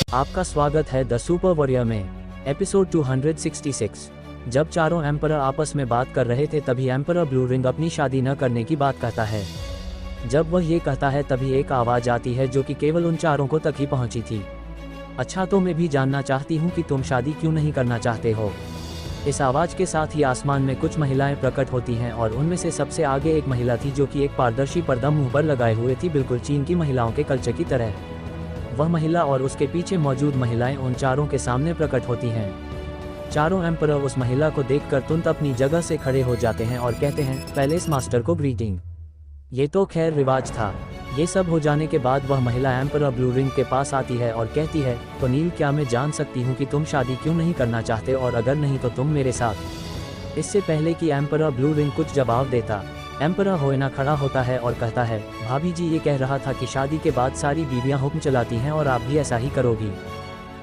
आपका स्वागत है द सुपर वॉरियर में एपिसोड 266। जब चारों एम्परर आपस में बात कर रहे थे तभी एम्परर ब्लू रिंग अपनी शादी न करने की बात कहता है। जब वह ये कहता है तभी एक आवाज़ आती है जो कि केवल उन चारों को तक ही पहुंची थी। अच्छा, तो मैं भी जानना चाहती हूँ कि तुम शादी क्यों नहीं करना चाहते हो। इस आवाज़ के साथ ही आसमान में कुछ महिलाएं प्रकट होती हैं और उनमें से सबसे आगे एक महिला थी जो कि एक पारदर्शी पर्दा मुंह पर लगाए हुए थी, बिल्कुल चीन की महिलाओं के कल्चर की तरह। वह महिला और उसके पीछे मौजूद महिलाएं उन चारों के सामने प्रकट होती हैं। चारों एम्परर उस महिला को देखकर तुरंत अपनी जगह से खड़े हो जाते हैं और कहते हैं, पैलेस मास्टर को ग्रीटिंग। ये तो खैर रिवाज था। ये सब हो जाने के बाद वह महिला एम्परर ब्लू रिंग के पास आती है और कहती है, तो नील, क्या मैं जान सकती हूँ कि तुम शादी क्यों नहीं करना चाहते, और अगर नहीं तो तुम मेरे साथ। इससे पहले कि एम्परर ब्लू रिंग कुछ जवाब देता, एम्परर होएना खड़ा होता है और कहता है, भाभी जी, ये कह रहा था कि शादी के बाद सारी बीवियां हुक्म चलाती हैं और आप भी ऐसा ही करोगी।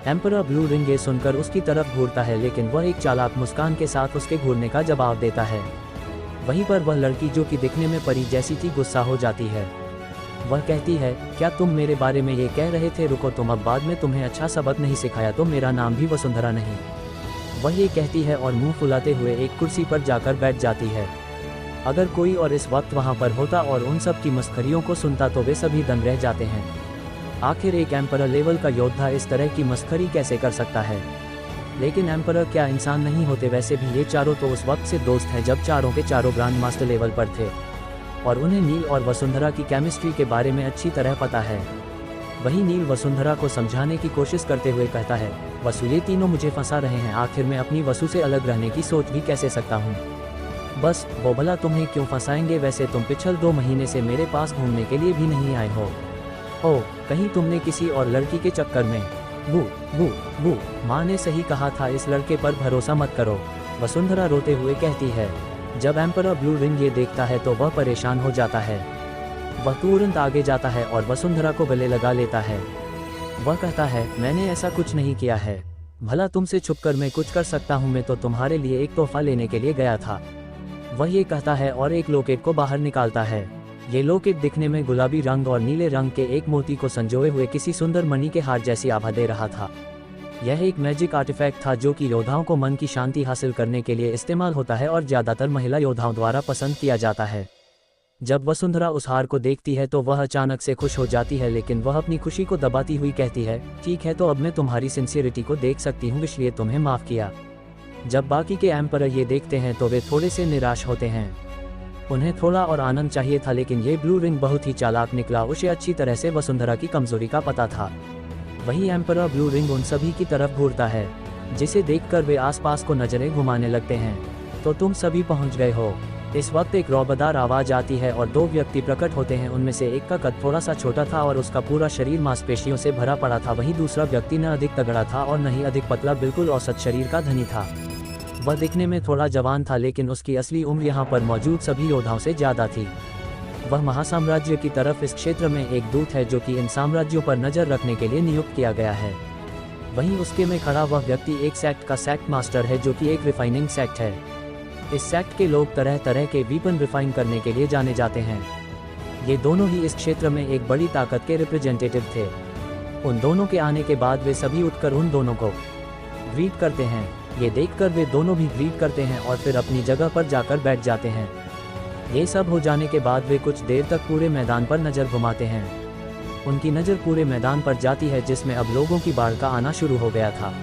एम्परर ब्लू रिंग ये सुनकर उसकी तरफ घूरता है, लेकिन वह एक चालाक मुस्कान के साथ उसके घूरने का जवाब देता है। वहीं पर वह लड़की जो कि दिखने में परी जैसी थी गुस्सा हो जाती है। वह कहती है, क्या तुम मेरे बारे में ये कह रहे थे? रुको, तुम अब बाद में तुम्हें अच्छा सबक नहीं सिखाया तो मेरा नाम भी वसुंधरा नहीं। वह ये कहती है और मुंह फुलाते हुए एक कुर्सी पर जाकर बैठ जाती है। अगर कोई और इस वक्त वहां पर होता और उन सब की मस्खरियों को सुनता तो वे सभी दंग रह जाते हैं। आखिर एक एम्परर लेवल का योद्धा इस तरह की मस्खरी कैसे कर सकता है? लेकिन एम्परर क्या इंसान नहीं होते? वैसे भी ये चारों तो उस वक्त से दोस्त हैं जब चारों के चारों ग्रांड मास्टर लेवल पर थे और उन्हें नील और वसुंधरा की केमिस्ट्री के बारे में अच्छी तरह पता है। वहीं नील वसुंधरा को समझाने की कोशिश करते हुए कहता है, वसु, ये तीनों मुझे फंसा रहे हैं। आखिर मैं अपनी वसु से अलग रहने की सोच भी कैसे सकता हूँ? बस वो भला तुम्हें क्यों फंसाएंगे? वैसे तुम पिछले 2 महीने से मेरे पास घूमने के लिए भी नहीं आए हो। ओह, कहीं तुमने किसी और लड़की के चक्कर में? वो वो वो माँ ने सही कहा था, इस लड़के पर भरोसा मत करो, वसुंधरा रोते हुए कहती है। जब एम्परर ब्लू रिंग ये देखता है तो वह परेशान हो जाता है। वह तुरंत आगे जाता है और वसुंधरा को गले लगा लेता है। वह कहता है, मैंने ऐसा कुछ नहीं किया है, भला तुमसे छुपकर मैं कुछ कर सकता हूँ? मैं तो तुम्हारे लिए एक तोहफा लेने के लिए गया था। वह ये कहता है और एक लॉकेट को बाहर निकालता है। ये लॉकेट दिखने में गुलाबी रंग और नीले रंग के एक मोती को संजोए हुए किसी सुंदर मणि के हार जैसी आभा दे रहा था। यह एक मैजिक आर्टिफैक्ट था जो कि योद्धाओं को मन की शांति हासिल करने के लिए इस्तेमाल होता है और ज़्यादातर महिला योद्धाओं द्वारा पसंद किया जाता है। जब वसुंधरा उस हार को देखती है तो वह अचानक से खुश हो जाती है, लेकिन वह अपनी खुशी को दबाती हुई कहती है, ठीक है, तो अब मैं तुम्हारी सिंसियरिटी को देख सकती हूँ, इसलिए तुम्हें माफ़ किया। जब बाकी के एम्परर ये देखते हैं तो वे थोड़े से निराश होते हैं। उन्हें थोड़ा और आनंद चाहिए था, लेकिन ये ब्लू रिंग बहुत ही चालाक निकला। उसे अच्छी तरह से वसुंधरा की कमजोरी का पता था। वही एम्परर ब्लू रिंग उन सभी की तरफ घूरता है, जिसे देखकर वे आसपास को नजरें घुमाने लगते हैं। तो तुम सभी पहुंच गए हो। इस वक्त एक रौबदार आवाज आती है और 2 व्यक्ति प्रकट होते हैं। उनमें से एक का कद थोड़ा सा छोटा था और उसका पूरा शरीर मांसपेशियों से भरा पड़ा था। वहीं दूसरा व्यक्ति न अधिक तगड़ा था और न ही अधिक पतला, बिल्कुल औसत शरीर का धनी था। वह दिखने में थोड़ा जवान था, लेकिन उसकी असली उम्र यहाँ पर मौजूद सभी योद्धाओं से ज़्यादा थी। वह महासाम्राज्य की तरफ इस क्षेत्र में एक दूत है जो कि इन साम्राज्यों पर नज़र रखने के लिए नियुक्त किया गया है। वहीं उसके में खड़ा वह व्यक्ति एक सेक्ट का सेक्ट मास्टर है जो कि एक रिफाइनिंग सेक्ट है। इस सेक्ट के लोग तरह तरह के वीपन रिफाइन करने के लिए जाने जाते हैं। ये दोनों ही इस क्षेत्र में एक बड़ी ताकत के रिप्रेजेंटेटिव थे। उन दोनों के आने के बाद वे सभी उठकर उन दोनों को ग्रीट करते हैं। ये देखकर वे दोनों भी ग्रीट करते हैं और फिर अपनी जगह पर जाकर बैठ जाते हैं। ये सब हो जाने के बाद वे कुछ देर तक पूरे मैदान पर नज़र घुमाते हैं। उनकी नज़र पूरे मैदान पर जाती है जिसमें अब लोगों की बाढ़ का आना शुरू हो गया था।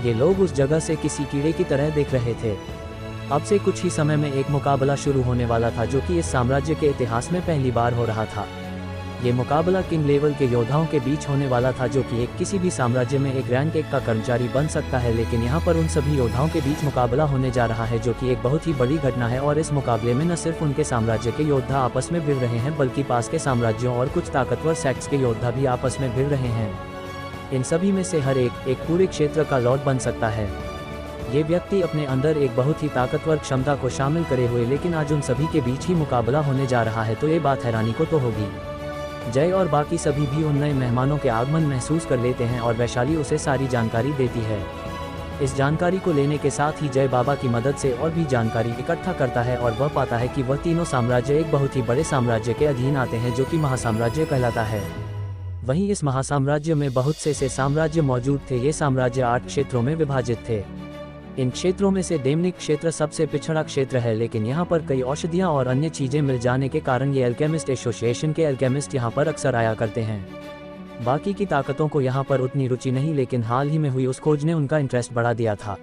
ये लोग उस जगह से किसी कीड़े की तरह दिख रहे थे। अब से कुछ ही समय में एक मुकाबला शुरू होने वाला था जो कि इस साम्राज्य के इतिहास में पहली बार हो रहा था। ये मुकाबला किंग लेवल के योद्धाओं के बीच होने वाला था जो कि एक किसी भी साम्राज्य में एक रैंक 1 का कर्मचारी बन सकता है। लेकिन यहाँ पर उन सभी योद्धाओं के बीच मुकाबला होने जा रहा है जो कि एक बहुत ही बड़ी घटना है। और इस मुकाबले में न सिर्फ उनके साम्राज्य के योद्धा आपस में भिड़ रहे हैं, बल्कि पास के साम्राज्यों और कुछ ताकतवर सेक्ट्स के योद्धा भी आपस में भिड़ रहे हैं। इन सभी में से हर एक पूरे क्षेत्र का लॉर्ड बन सकता है। ये व्यक्ति अपने अंदर एक बहुत ही ताकतवर क्षमता को शामिल करे हुए, लेकिन आज उन सभी के बीच ही मुकाबला होने जा रहा है, तो ये बात हैरानी को तो होगी। जय और बाकी सभी भी उन नए मेहमानों के आगमन महसूस कर लेते हैं और वैशाली उसे सारी जानकारी देती है। इस जानकारी को लेने के साथ ही जय बाबा की मदद से और भी जानकारी इकट्ठा करता है और वह पाता है कि वह तीनों साम्राज्य एक बहुत ही बड़े साम्राज्य के अधीन आते हैं जो कि महासाम्राज्य कहलाता है। वहीं इस महासाम्राज्य में बहुत से साम्राज्य मौजूद थे। ये साम्राज्य 8 क्षेत्रों में विभाजित थे। इन क्षेत्रों में से डेमनिक क्षेत्र सबसे पिछड़ा क्षेत्र है, लेकिन यहाँ पर कई औषधियाँ और अन्य चीजें मिल जाने के कारण ये एल्केमिस्ट एसोसिएशन के एल्केमिस्ट यहाँ पर अक्सर आया करते हैं। बाकी की ताकतों को यहाँ पर उतनी रुचि नहीं, लेकिन हाल ही में हुई उस खोज ने उनका इंटरेस्ट बढ़ा दिया था।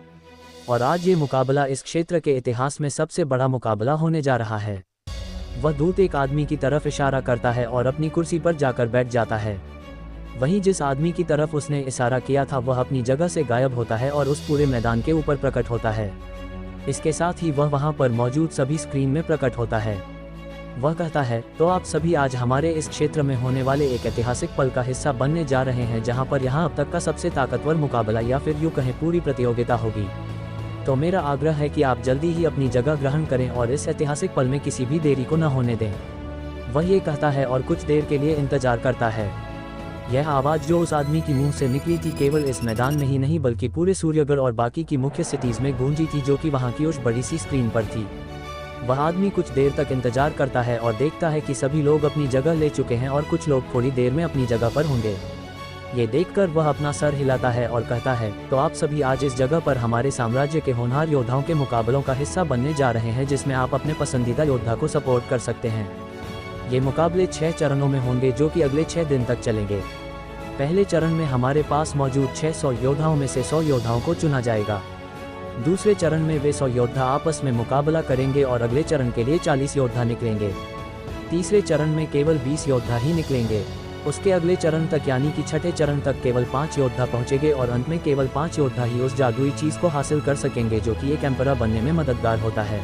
और आज ये मुकाबला इस क्षेत्र के इतिहास में सबसे बड़ा मुकाबला होने जा रहा है। वह दूत एक आदमी की तरफ इशारा करता है और अपनी कुर्सी पर जाकर बैठ जाता है। वहीं जिस आदमी की तरफ उसने इशारा किया था वह अपनी जगह से गायब होता है और उस पूरे मैदान के ऊपर प्रकट होता है। इसके साथ ही वह वहां पर मौजूद सभी स्क्रीन में प्रकट होता है। वह कहता है, तो आप सभी आज हमारे इस क्षेत्र में होने वाले एक ऐतिहासिक पल का हिस्सा बनने जा रहे हैं, जहां पर यहां अब तक का सबसे ताकतवर मुकाबला या फिर यूं कहें पूरी प्रतियोगिता होगी। तो मेरा आग्रह है कि आप जल्दी ही अपनी जगह ग्रहण करें और इस ऐतिहासिक पल में किसी भी देरी को न होने दें। वह ये कहता है और कुछ देर के लिए इंतजार करता है। यह आवाज़ जो उस आदमी की मुंह से निकली थी केवल इस मैदान में ही नहीं बल्कि पूरे सूर्यगढ़ और बाकी की मुख्य सिटीज में गूंजी थी, जो कि वहां की उस बड़ी सी स्क्रीन पर थी। वह आदमी कुछ देर तक इंतजार करता है और देखता है कि सभी लोग अपनी जगह ले चुके हैं और कुछ लोग थोड़ी देर में अपनी जगह पर होंगे। ये देखकर वह अपना सर हिलाता है और कहता है, तो आप सभी आज इस जगह पर हमारे साम्राज्य के होनहार योद्धाओं के मुकाबलों का हिस्सा बनने जा रहे हैं, जिसमें आप अपने पसंदीदा योद्धा को सपोर्ट कर सकते हैं। ये मुकाबले 6 चरणों में होंगे, जो कि अगले 6 दिन तक चलेंगे। पहले चरण में हमारे पास मौजूद 600 योद्धाओं में से 100 योद्धाओं को चुना जाएगा। दूसरे चरण में वे 100 योद्धा आपस में मुकाबला करेंगे और अगले चरण के लिए 40 योद्धा निकलेंगे। तीसरे चरण में केवल 20 योद्धा ही निकलेंगे। उसके अगले चरण तक यानी कि छठे चरण तक केवल 5 योद्धा पहुंचेंगे और अंत में केवल 5 योद्धा ही उस जादुई चीज को हासिल कर सकेंगे, जो कि एक एम्परर बनने में मददगार होता है।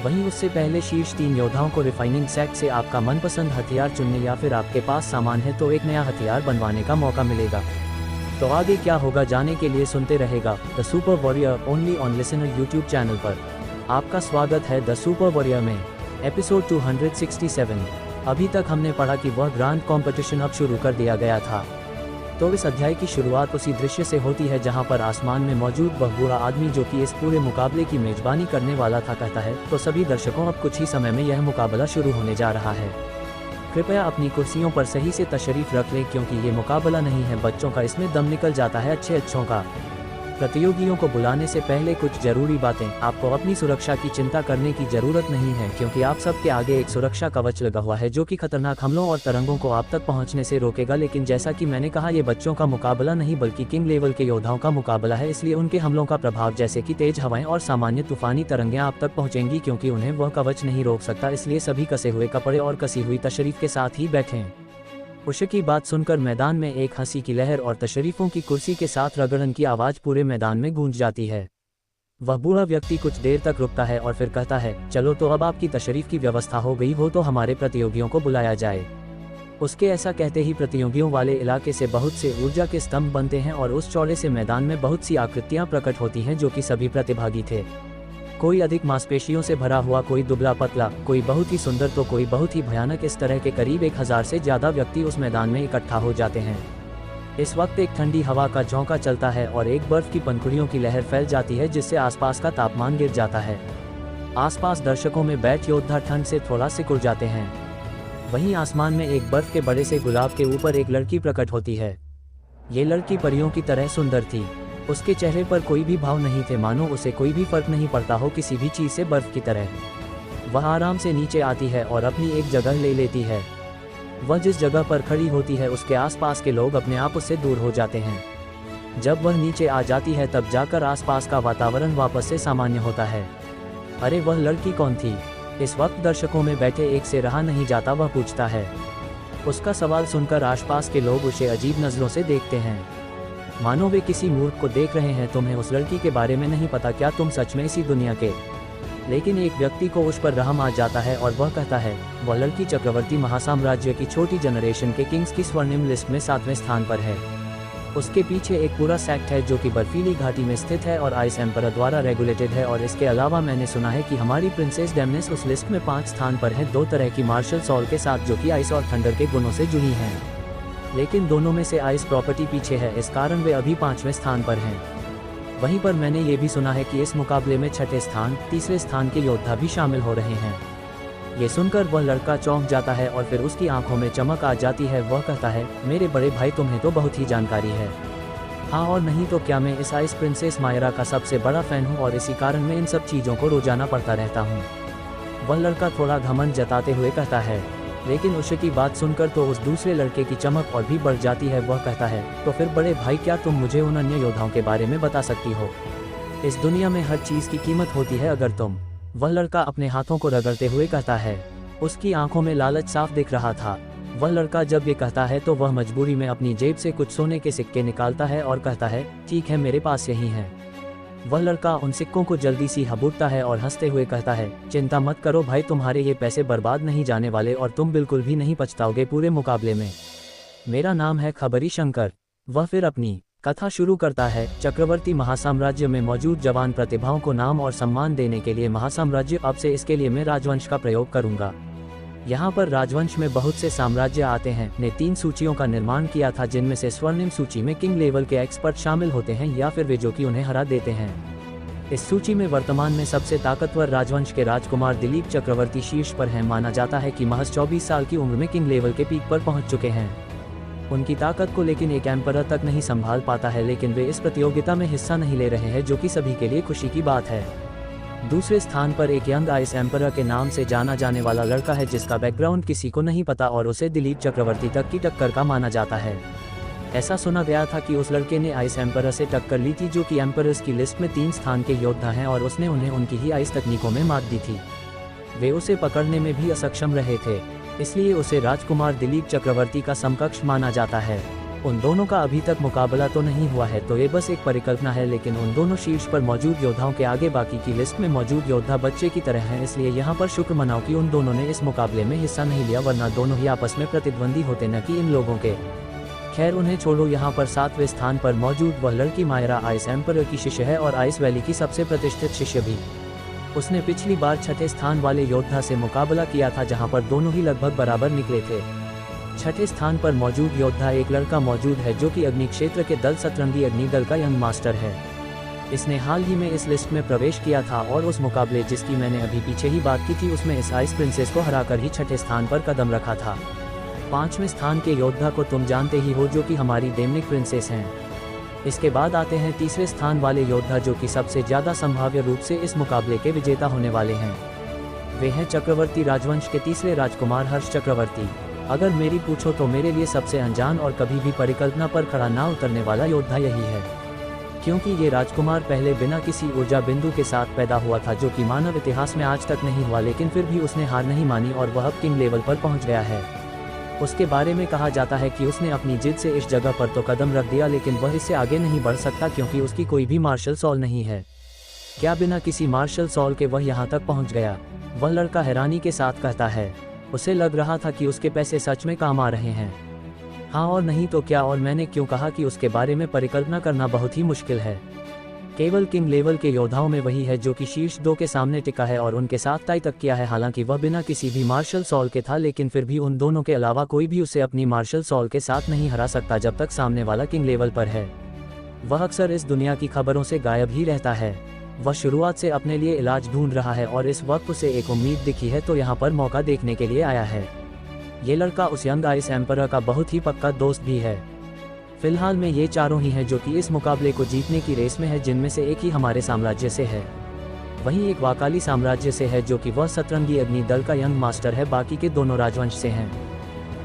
वहीं उससे पहले शीर्ष 3 योद्धाओं को रिफाइनिंग सेट से आपका मनपसंद हथियार चुनने या फिर आपके पास सामान है तो एक नया हथियार बनवाने का मौका मिलेगा। तो आगे क्या होगा जाने के लिए सुनते रहेगा the super warrior only on listener YouTube channel पर। आपका स्वागत है द सुपर वॉरियर में एपिसोड 267। अभी तक हमने पढ़ा कि वह ग्रांड कॉम्पिटिशन अब शुरू कर दिया गया था। तो इस अध्याय की शुरुआत उसी दृश्य से होती है जहां पर आसमान में मौजूद वह बूढ़ा आदमी जो कि इस पूरे मुकाबले की मेजबानी करने वाला था कहता है, तो सभी दर्शकों अब कुछ ही समय में यह मुकाबला शुरू होने जा रहा है। कृपया अपनी कुर्सियों पर सही से तशरीफ रख लें क्योंकि ये मुकाबला नहीं है बच्चों का, इसमें दम निकल जाता है अच्छों का। प्रतियोगियों को बुलाने से पहले कुछ जरूरी बातें। आपको अपनी सुरक्षा की चिंता करने की जरूरत नहीं है क्योंकि आप सबके आगे एक सुरक्षा कवच लगा हुआ है जो कि खतरनाक हमलों और तरंगों को आप तक पहुंचने से रोकेगा। लेकिन जैसा कि मैंने कहा, ये बच्चों का मुकाबला नहीं बल्कि किंग लेवल के योद्धाओं का मुकाबला है, इसलिए उनके हमलों का प्रभाव जैसे कि तेज हवाएं और सामान्य तूफानी तरंगें आप तक पहुंचेंगी क्योंकि उन्हें वह कवच नहीं रोक सकता। इसलिए सभी कसे हुए कपड़े और कसी हुई तशरीफ के साथ ही बैठें। उषा की बात सुनकर मैदान में एक हंसी की लहर और तशरीफों की कुर्सी के साथ रगड़न की आवाज पूरे मैदान में गूंज जाती है। वह बूढ़ा व्यक्ति कुछ देर तक रुकता है और फिर कहता है, चलो तो अब आपकी तशरीफ की व्यवस्था हो गई हो तो हमारे प्रतियोगियों को बुलाया जाए। उसके ऐसा कहते ही प्रतियोगियों वाले इलाके से बहुत से ऊर्जा के स्तंभ बनते हैं और उस चौड़े से मैदान में बहुत सी आकृतियां प्रकट होती हैं जो कि सभी प्रतिभागी थे। कोई अधिक मांसपेशियों से भरा हुआ, कोई दुबला पतला, कोई बहुत ही सुंदर तो कोई बहुत ही भयानक। इस तरह के करीब 1000 से ज्यादा व्यक्ति उस मैदान में इकट्ठा हो जाते हैं। इस वक्त एक ठंडी हवा का झोंका चलता है और एक बर्फ की पंखुड़ियों की लहर फैल जाती है जिससे आसपास का तापमान गिर जाता है। आसपास दर्शकों में बैठ योद्धा ठंड से थोड़ा सिकुड़ जाते हैं। वहीं आसमान में एक बर्फ के बड़े से गुलाब के ऊपर एक लड़की प्रकट होती है। ये लड़की परियों की तरह सुंदर थी। उसके चेहरे पर कोई भी भाव नहीं थे, मानो उसे कोई भी फर्क नहीं पड़ता हो किसी भी चीज से बर्फ की तरह। वह आराम से नीचे आती है और अपनी एक जगह ले लेती है। वह जिस जगह पर खड़ी होती है उसके आसपास के लोग अपने आप उससे दूर हो जाते हैं। जब वह नीचे आ जाती है तब जाकर आसपास का वातावरण वापस से सामान्य होता है। अरे वह लड़की कौन थी? इस वक्त दर्शकों में बैठे एक से रहा नहीं जाता, वह पूछता है। उसका सवाल सुनकर आसपास के लोग उसे अजीब नजरों से देखते हैं, मानो वे किसी मूर्ख को देख रहे हैं। तुम्हें उस लड़की के बारे में नहीं पता क्या? तुम सच में इसी दुनिया के? लेकिन एक व्यक्ति को उस पर रहम आ जाता है और वह कहता है, वह लड़की चक्रवर्ती महासाम्राज्य की छोटी जनरेशन के किंग्स की स्वर्णिम लिस्ट में 7वें स्थान पर है। उसके पीछे एक पूरा सेक्ट है जो कि बर्फीली घाटी में स्थित है और आइस एम्परर द्वारा रेगुलेटेड है। और इसके अलावा मैंने सुना है कि हमारी प्रिंसेस डेमनेस उस लिस्ट में 5 स्थान पर है, 2 तरह की मार्शल सॉल के साथ जो कि आइस और थंडर के गुणों से जुड़ी हैं। लेकिन दोनों में से आइस प्रॉपर्टी पीछे है, इस कारण वे अभी 5वें स्थान पर हैं। वहीं पर मैंने ये भी सुना है कि इस मुकाबले में 6ठे स्थान, 3रे स्थान के योद्धा भी शामिल हो रहे हैं। ये सुनकर वह लड़का चौंक जाता है और फिर उसकी आंखों में चमक आ जाती है। वह कहता है, मेरे बड़े भाई तुम्हें तो बहुत ही जानकारी है। हाँ और नहीं तो क्या, मैं इस आइस प्रिंसेस मायरा का सबसे बड़ा फैन हूँ और इसी कारण मैं इन सब चीज़ों को रोजाना पढ़ता रहता हूँ। वह लड़का थोड़ा घमंड जताते हुए कहता है। लेकिन उषा की बात सुनकर तो उस दूसरे लड़के की चमक और भी बढ़ जाती है। वह कहता है, तो फिर बड़े भाई क्या तुम मुझे उन अन्य योद्धाओं के बारे में बता सकती हो? इस दुनिया में हर चीज़ की कीमत होती है अगर तुम। वह लड़का अपने हाथों को रगड़ते हुए कहता है। उसकी आंखों में लालच साफ दिख रहा था। वह लड़का जब ये कहता है तो वह मजबूरी में अपनी जेब से कुछ सोने के सिक्के निकालता है और कहता है, ठीक है मेरे पास यही है। वह लड़का उन सिक्कों को जल्दी सी हबूटता है और हंसते हुए कहता है, चिंता मत करो भाई, तुम्हारे ये पैसे बर्बाद नहीं जाने वाले और तुम बिल्कुल भी नहीं पछताओगे पूरे मुकाबले में। मेरा नाम है खबरी शंकर। वह फिर अपनी कथा शुरू करता है। चक्रवर्ती महासाम्राज्य में मौजूद जवान प्रतिभाओं को नाम और सम्मान देने के लिए महासाम्राज्य अब से इसके लिए मैं राजवंश का प्रयोग करूंगा। यहाँ पर राजवंश में बहुत से साम्राज्य आते हैं। ने 3 सूचियों का निर्माण किया था जिनमें से स्वर्णिम सूची में किंग लेवल के एक्सपर्ट शामिल होते हैं या फिर वे जो कि उन्हें हरा देते हैं। इस सूची में वर्तमान में सबसे ताकतवर राजवंश के राजकुमार दिलीप चक्रवर्ती शीर्ष पर हैं। माना जाता है कि महज 24 साल की उम्र में किंग लेवल के पीक पर पहुंच चुके हैं। उनकी ताकत को लेकिन एक एम्परर तक नहीं संभाल पाता है, लेकिन वे इस प्रतियोगिता में हिस्सा नहीं ले रहे हैं, जो कि सभी के लिए खुशी की बात है। दूसरे स्थान पर एक यंग आइस एम्परर के नाम से जाना जाने वाला लड़का है जिसका बैकग्राउंड किसी को नहीं पता और उसे दिलीप चक्रवर्ती तक की टक्कर का माना जाता है। ऐसा सुना गया था कि उस लड़के ने आइस एम्परर से टक्कर ली थी जो कि एम्परर्स की लिस्ट में 3 स्थान के योद्धा हैं और उसने उन्हें उनकी ही आइस तकनीकों में मात दी थी। वे उसे पकड़ने में भी असक्षम रहे थे, इसलिए उसे राजकुमार दिलीप चक्रवर्ती का समकक्ष माना जाता है। उन दोनों का अभी तक मुकाबला तो नहीं हुआ है, तो ये बस एक परिकल्पना है, लेकिन उन दोनों शीर्ष पर मौजूद योद्धाओं के आगे बाकी की लिस्ट में मौजूद योद्धा बच्चे की तरह हैं, इसलिए यहाँ पर शुक्र मनाओ कि उन दोनों ने इस मुकाबले में हिस्सा नहीं लिया, वरना दोनों ही आपस में प्रतिद्वंदी होते, न कि इन लोगों के। खैर उन्हें छोड़ो। यहाँ पर 7वें स्थान पर मौजूद वह लड़की मायरा आइस एम्परर की शिष्य है और आइस वैली की सबसे प्रतिष्ठित शिष्य भी। उसने पिछली बार 6ठे स्थान वाले योद्धा से मुकाबला किया था, जहाँ पर दोनों ही लगभग बराबर निकले थे। 6ठे स्थान पर मौजूद योद्धा एक लड़का मौजूद है जो कि अग्नि क्षेत्र के दल सतरंगी अग्नि दल का यंग मास्टर है। इसने हाल ही में इस लिस्ट में प्रवेश किया था और उस मुकाबले जिसकी मैंने अभी पीछे ही बात की थी उसमें इस आइस प्रिंसेस को हराकर ही 6ठे स्थान पर कदम रखा था। 5वें स्थान के योद्धा को तुम जानते ही हो, जो कि हमारी डेमनिक प्रिंसेस हैं। इसके बाद आते हैं 3रे स्थान वाले योद्धा जो कि सबसे ज़्यादा संभाव्य रूप से इस मुकाबले के विजेता होने वाले हैं। वे हैं चक्रवर्ती राजवंश के 3रे राजकुमार हर्ष चक्रवर्ती। अगर मेरी पूछो तो मेरे लिए सबसे अनजान और कभी भी परिकल्पना पर खड़ा ना उतरने वाला योद्धा यही है, क्योंकि ये राजकुमार पहले बिना किसी ऊर्जा बिंदु के साथ पैदा हुआ था, जो कि मानव इतिहास में आज तक नहीं हुआ, लेकिन फिर भी उसने हार नहीं मानी और वह अब किंग लेवल पर पहुंच गया है। उसके बारे में कहा जाता है कि उसने अपनी जिद से इस जगह पर तो कदम रख दिया, लेकिन वह इससे आगे नहीं बढ़ सकता क्योंकि उसकी कोई भी मार्शल सॉल नहीं है। क्या बिना किसी मार्शल सॉल के वह यहाँ तक पहुँच गया? वह लड़का हैरानी के साथ कहता है। उसे लग रहा था कि उसके पैसे सच में काम आ रहे हैं। हाँ और नहीं तो क्या, और मैंने क्यों कहा कि उसके बारे में परिकल्पना करना बहुत ही मुश्किल है। केवल किंग लेवल के योद्धाओं में वही है जो कि शीर्ष 2 के सामने टिका है और उनके साथ टाई तक किया है। हालांकि वह बिना किसी भी मार्शल सॉल के था, लेकिन फिर भी उन दोनों के अलावा कोई भी उसे अपनी मार्शल सॉल के साथ नहीं हरा सकता जब तक सामने वाला किंग लेवल पर है। वह अक्सर इस दुनिया की खबरों से गायब ही रहता है। वह शुरुआत से अपने लिए इलाज ढूंढ रहा है और इस वक्त उसे एक उम्मीद दिखी है, तो यहाँ पर मौका देखने के लिए आया है। ये लड़का उस यंग आइस एम्परर का बहुत ही पक्का दोस्त भी है। फिलहाल में ये चारों ही हैं जो कि इस मुकाबले को जीतने की रेस में है, जिनमें से एक ही हमारे साम्राज्य से है, वहीं एक वाकाली साम्राज्य से है जो कि वह सतरंगी अग्नि दल का यंग मास्टर है, बाकी के दोनों राजवंश से हैं।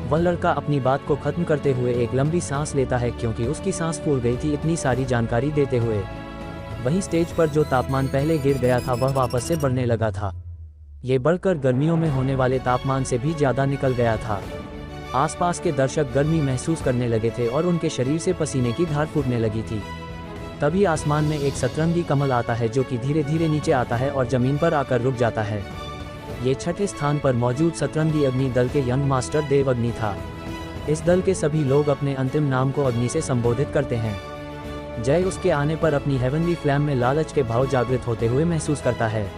वह लड़का अपनी बात को खत्म करते हुए एक लंबी सांस लेता है क्योंकि उसकी सांस फूल गई थी इतनी सारी जानकारी देते हुए। वहीं स्टेज पर जो तापमान पहले गिर गया था वह वापस से बढ़ने लगा था। ये बढ़कर गर्मियों में होने वाले तापमान से भी ज़्यादा निकल गया था। आसपास के दर्शक गर्मी महसूस करने लगे थे और उनके शरीर से पसीने की धार फूटने लगी थी। तभी आसमान में एक सतरंगी कमल आता है जो कि धीरे धीरे नीचे आता है और जमीन पर आकर रुक जाता है। ये 6ठे स्थान पर मौजूद सतरंगी अग्नि दल के यंग मास्टर देव अग्नि था। इस दल के सभी लोग अपने अंतिम नाम को अग्नि से संबोधित करते हैं। जय उसके आने पर अपनी हेवनली फ्लैम में लालच के भाव जागृत होते हुए महसूस करता है।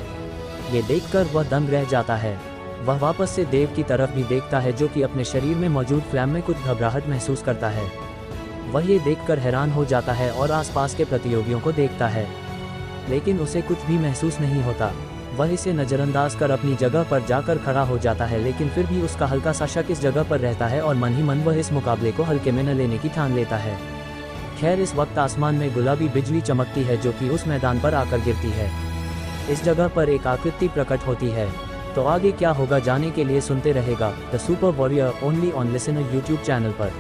ये देखकर वह दंग रह जाता है। वह वापस से देव की तरफ भी देखता है जो कि अपने शरीर में मौजूद फ्लैम में कुछ घबराहट महसूस करता है। वह ये देखकर हैरान हो जाता है और आसपास के प्रतियोगियों को देखता है, लेकिन उसे कुछ भी महसूस नहीं होता। वह इसे नज़रअंदाज कर अपनी जगह पर जाकर खड़ा हो जाता है, लेकिन फिर भी उसका हल्का सा शक इस जगह पर रहता है और मन ही मन वह इस मुकाबले को हल्के में न लेने की ठान लेता है। खैर, इस वक्त आसमान में गुलाबी बिजली चमकती है जो कि उस मैदान पर आकर गिरती है। इस जगह पर एक आकृति प्रकट होती है। तो आगे क्या होगा जानने के लिए सुनते रहेगा the super warrior only on listener YouTube channel पर।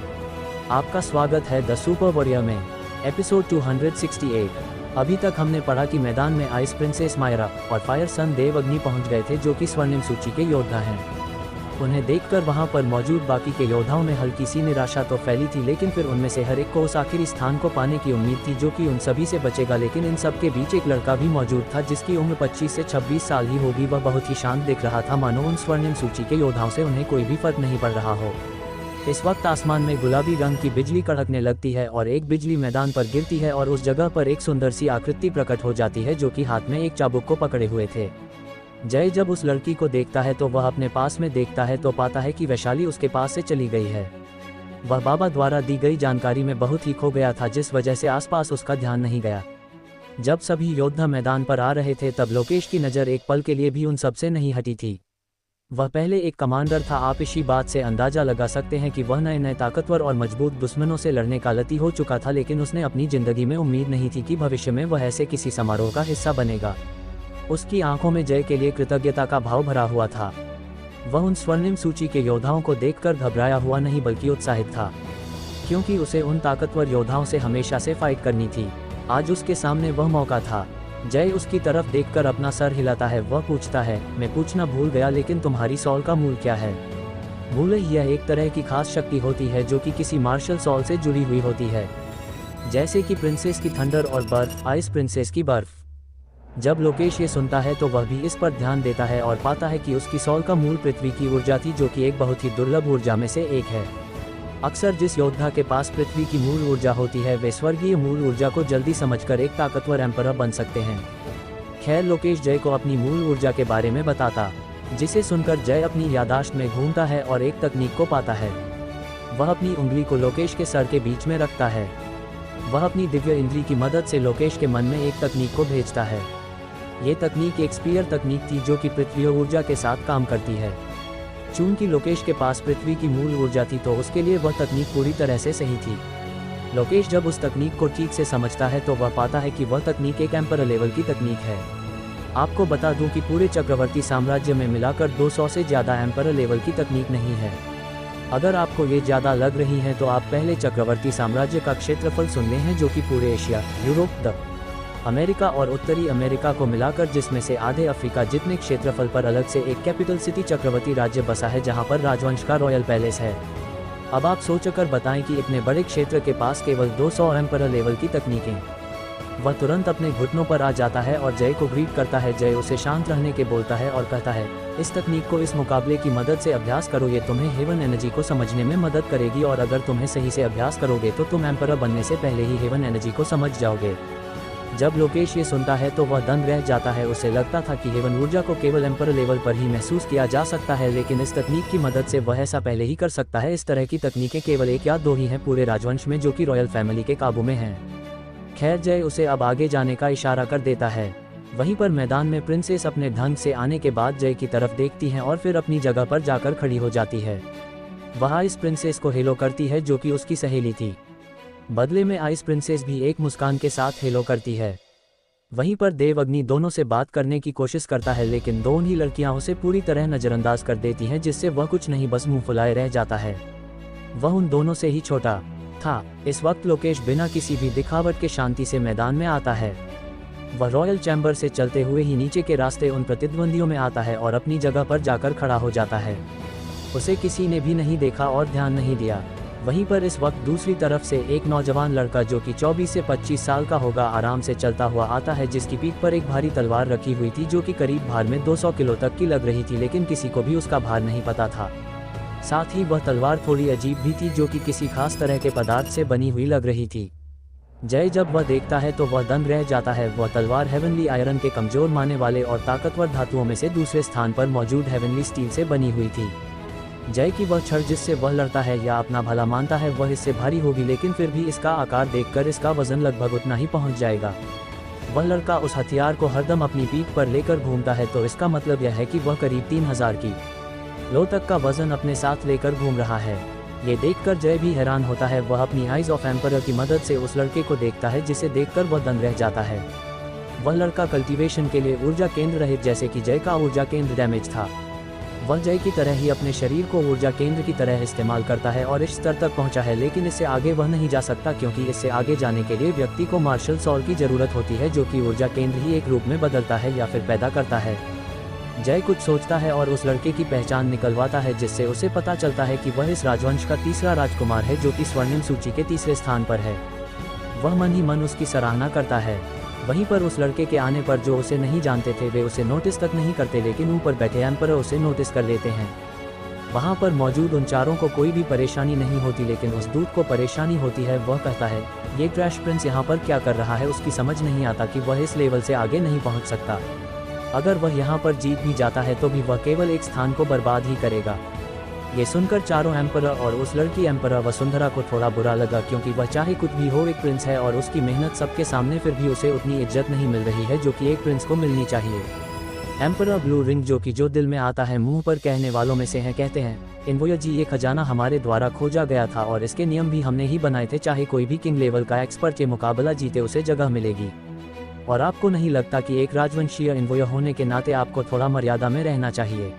आपका स्वागत है द सुपर वॉरियर में, एपिसोड 268। अभी तक हमने पढ़ा कि मैदान में आइस प्रिंसेस मायरा और फायर सन देवअग्नि पहुंच गए थे, जो कि स्वर्णिम सूची के योद्धा हैं। उन्हें देखकर वहां पर मौजूद बाकी के योद्धाओं में हल्की सी निराशा तो फैली थी, लेकिन फिर उनमें से हर एक को उस आखिरी स्थान को पाने की उम्मीद थी जो कि उन सभी से बचेगा। लेकिन इन सब के बीच एक लड़का भी मौजूद था जिसकी उम्र 25 से 26 साल ही होगी। वह बहुत ही शांत दिख रहा था, मानो उन स्वर्णिम सूची के योद्धाओं से उन्हें कोई भी फर्क नहीं पड़ रहा हो। इस वक्त आसमान में गुलाबी रंग की बिजली कड़कने लगती है और एक बिजली मैदान पर गिरती है और उस जगह पर एक सुंदर सी आकृति प्रकट हो जाती है जो कि हाथ में एक चाबुक को पकड़े हुए थे। जय जब उस लड़की को देखता है तो वह अपने पास में देखता है तो पाता है कि वैशाली उसके पास से चली गई है। वह बाबा द्वारा दी गई जानकारी में बहुत ही खो गया था, जिस वजह से आसपास उसका ध्यान नहीं गया। जब सभी योद्धा मैदान पर आ रहे थे तब लोकेश की नज़र एक पल के लिए भी उन सबसे नहीं हटी थी। वह पहले एक कमांडर था, आप इसी बात से अंदाजा लगा सकते हैं कि वह नए नए ताकतवर और मजबूत दुश्मनों से लड़ने का लती हो चुका था, लेकिन उसने अपनी जिंदगी में उम्मीद नहीं थी कि भविष्य में वह ऐसे किसी समारोह का हिस्सा बनेगा। उसकी आंखों में जय के लिए कृतज्ञता का भाव भरा हुआ था। वह उन स्वर्णिम सूची के योद्धाओं को देखकर घबराया हुआ नहीं बल्कि उत्साहित था, क्योंकि उसे उन ताकतवर योद्धाओं से हमेशा से फाइट करनी थी। आज उसके सामने वह मौका था। जय उसकी तरफ देखकर अपना सर हिलाता है। वह पूछता है, मैं पूछना भूल गया, लेकिन तुम्हारी सॉल का मूल क्या है? मूल यह एक तरह की खास शक्ति होती है जो कि किसी मार्शल सॉल से जुड़ी हुई होती है, जैसे कि प्रिंसेस की थंडर और बर्फ, आइस प्रिंसेस की बर्फ। जब लोकेश ये सुनता है तो वह भी इस पर ध्यान देता है और पाता है कि उसकी सॉल का मूल पृथ्वी की ऊर्जा थी, जो कि एक बहुत ही दुर्लभ ऊर्जा में से एक है। अक्सर जिस योद्धा के पास पृथ्वी की मूल ऊर्जा होती है वे स्वर्गीय मूल ऊर्जा को जल्दी समझकर एक ताकतवर एम्परर बन सकते हैं। खैर, लोकेश जय को अपनी मूल ऊर्जा के बारे में बताता, जिसे सुनकर जय अपनी यादाश्त में घूमता है और एक तकनीक को पाता है। वह अपनी उंगली को लोकेश के सर के बीच में रखता है। वह अपनी दिव्य इंद्री की मदद से लोकेश के मन में एक तकनीक को भेजता है। ये तकनीक एक स्पीयर तकनीक थी जो कि पृथ्वी ऊर्जा के साथ काम करती है। चूंकि लोकेश के पास पृथ्वी की मूल ऊर्जा थी तो उसके लिए वह तकनीक पूरी तरह से सही थी। लोकेश जब उस तकनीक को ठीक से समझता है तो वह पाता है कि वह तकनीक एक एम्परर लेवल की तकनीक है। आपको बता दूं कि पूरे चक्रवर्ती साम्राज्य में मिलाकर 200 से ज़्यादा एम्परर लेवल की तकनीक नहीं है। अगर आपको ये ज़्यादा लग रही है तो आप पहले चक्रवर्ती साम्राज्य का क्षेत्रफल सुन ले हैं, जो कि पूरे एशिया, यूरोप, अमेरिका और उत्तरी अमेरिका को मिलाकर, जिसमें से आधे अफ्रीका जितने क्षेत्रफल पर अलग से एक कैपिटल सिटी चक्रवर्ती राज्य बसा है जहां पर राजवंश का रॉयल पैलेस है। अब आप सोचकर बताएं कि इतने बड़े क्षेत्र के पास केवल 200 एम्परर लेवल की तकनीकें। वह तुरंत अपने घुटनों पर आ जाता है और जय को ग्रीट करता है। जय उसे शांत रहने के बोलता है और कहता है, इस तकनीक को इस मुकाबले की मदद से अभ्यास करो, ये तुम्हें हेवन एनर्जी को समझने में मदद करेगी और अगर तुम्हें सही से अभ्यास करोगे तो तुम एम्परर बनने से पहले ही हेवन एनर्जी को समझ जाओगे। जब लोकेश ये सुनता है तो वह दंग रह जाता है। उसे लगता था कि हेवन ऊर्जा को केवल एम्परर लेवल पर ही महसूस किया जा सकता है, लेकिन इस तकनीक की मदद से वह ऐसा पहले ही कर सकता है। इस तरह की तकनीकें केवल एक या दो ही हैं पूरे राजवंश में जो कि रॉयल फैमिली के काबू में हैं। खैर, जय उसे अब आगे जाने का इशारा कर देता है। वहीं पर मैदान में प्रिंसेस अपने ढंग से आने के बाद जय की तरफ देखती हैं और फिर अपनी जगह पर जाकर खड़ी हो जाती है। वह इस प्रिंसेस को हेलो करती है जो कि उसकी सहेली थी। बदले में आइस प्रिंसेस भी एक मुस्कान के साथ हेलो करती है। वहीं पर देवअग्नि दोनों से बात करने की कोशिश करता है, लेकिन दोनों ही लड़कियां उसे पूरी तरह नज़रअंदाज कर देती हैं, जिससे वह कुछ नहीं बस मुंह फुलाए रह जाता है। वह उन दोनों से ही छोटा था। इस वक्त लोकेश बिना किसी भी दिखावट के शांति से मैदान में आता है। वह रॉयल चैम्बर से चलते हुए ही नीचे के रास्ते उन प्रतिद्वंदियों में आता है और अपनी जगह पर जाकर खड़ा हो जाता है। उसे किसी ने भी नहीं देखा और ध्यान नहीं दिया। वहीं पर इस वक्त दूसरी तरफ से एक नौजवान लड़का जो कि 24 से 25 साल का होगा आराम से चलता हुआ आता है, जिसकी पीठ पर एक भारी तलवार रखी हुई थी जो कि करीब भार में 200 किलो तक की लग रही थी, लेकिन किसी को भी उसका भार नहीं पता था। साथ ही वह तलवार थोड़ी अजीब भी थी जो कि किसी खास तरह के पदार्थ से बनी हुई लग रही थी। जय जब वह देखता है तो वह दंग रह जाता है। वह तलवार हेवनली आयरन के कमजोर मानने वाले और ताकतवर धातुओं में से दूसरे स्थान पर मौजूद हेवनली स्टील से बनी हुई थी। जय की वह छड़ जिससे वह लड़ता है या अपना भला मानता है वह इससे भारी होगी, लेकिन फिर भी इसका आकार देखकर इसका वजन लगभग उतना ही पहुंच जाएगा। वह लड़का उस हथियार को हरदम अपनी पीठ पर लेकर घूमता है, तो इसका मतलब यह है कि वह करीब 3000 किलो तक का वजन अपने साथ लेकर घूम रहा है। ये देखकर जय भी हैरान होता है। वह अपनी आइज ऑफ एम्परर की मदद से उस लड़के को देखता है, जिसे देखकर वह दंग रह जाता है। वह लड़का कल्टीवेशन के लिए ऊर्जा केंद्र रहित जैसे कि जय का ऊर्जा केंद्र डैमेज था। वह जय की तरह ही अपने शरीर को ऊर्जा केंद्र की तरह इस्तेमाल करता है और इस स्तर तक पहुंचा है, लेकिन इससे आगे वह नहीं जा सकता, क्योंकि इससे आगे जाने के लिए व्यक्ति को मार्शल सॉल की जरूरत होती है, जो कि ऊर्जा केंद्र ही एक रूप में बदलता है या फिर पैदा करता है। जय कुछ सोचता है और उस लड़के की पहचान निकलवाता है, जिससे उसे पता चलता है कि वह इस राजवंश का तीसरा राजकुमार है, जो कि स्वर्णिम सूची के तीसरे स्थान पर है। वह मन ही मन उसकी सराहना करता है। वहीं पर उस लड़के के आने पर जो उसे नहीं जानते थे वे उसे नोटिस तक नहीं करते, लेकिन ऊपर बैठे एम्परर उसे नोटिस कर लेते हैं। वहां पर मौजूद उन चारों को कोई भी परेशानी नहीं होती, लेकिन उस दूत को परेशानी होती है। वह कहता है, ये ट्रैश प्रिंस यहाँ पर क्या कर रहा है। उसकी समझ नहीं आता कि वह इस लेवल से आगे नहीं पहुँच सकता। अगर वह यहाँ पर जीत भी जाता है तो भी वह केवल एक स्थान को बर्बाद ही करेगा। ये सुनकर चारों एम्परर और उस लड़की एम्परर वसुंधरा को थोड़ा बुरा लगा, क्योंकि वह चाहे कुछ भी हो एक प्रिंस है और उसकी मेहनत सबके सामने, फिर भी उसे उतनी इज्जत नहीं मिल रही है जो कि एक प्रिंस को मिलनी चाहिए। एम्परर ब्लू रिंग, जो कि जो दिल में आता है मुंह पर कहने वालों में से हैं, कहते हैं, इन्वोयर जी, ये खजाना हमारे द्वारा खोजा गया था और इसके नियम भी हमने ही बनाए थे। चाहे कोई भी किंग लेवल का एक्सपर्ट ये मुकाबला जीते उसे जगह मिलेगी। और आपको नहीं लगता कि एक राजवंशीय इन्वोयर होने के नाते आपको थोड़ा मर्यादा में रहना चाहिए।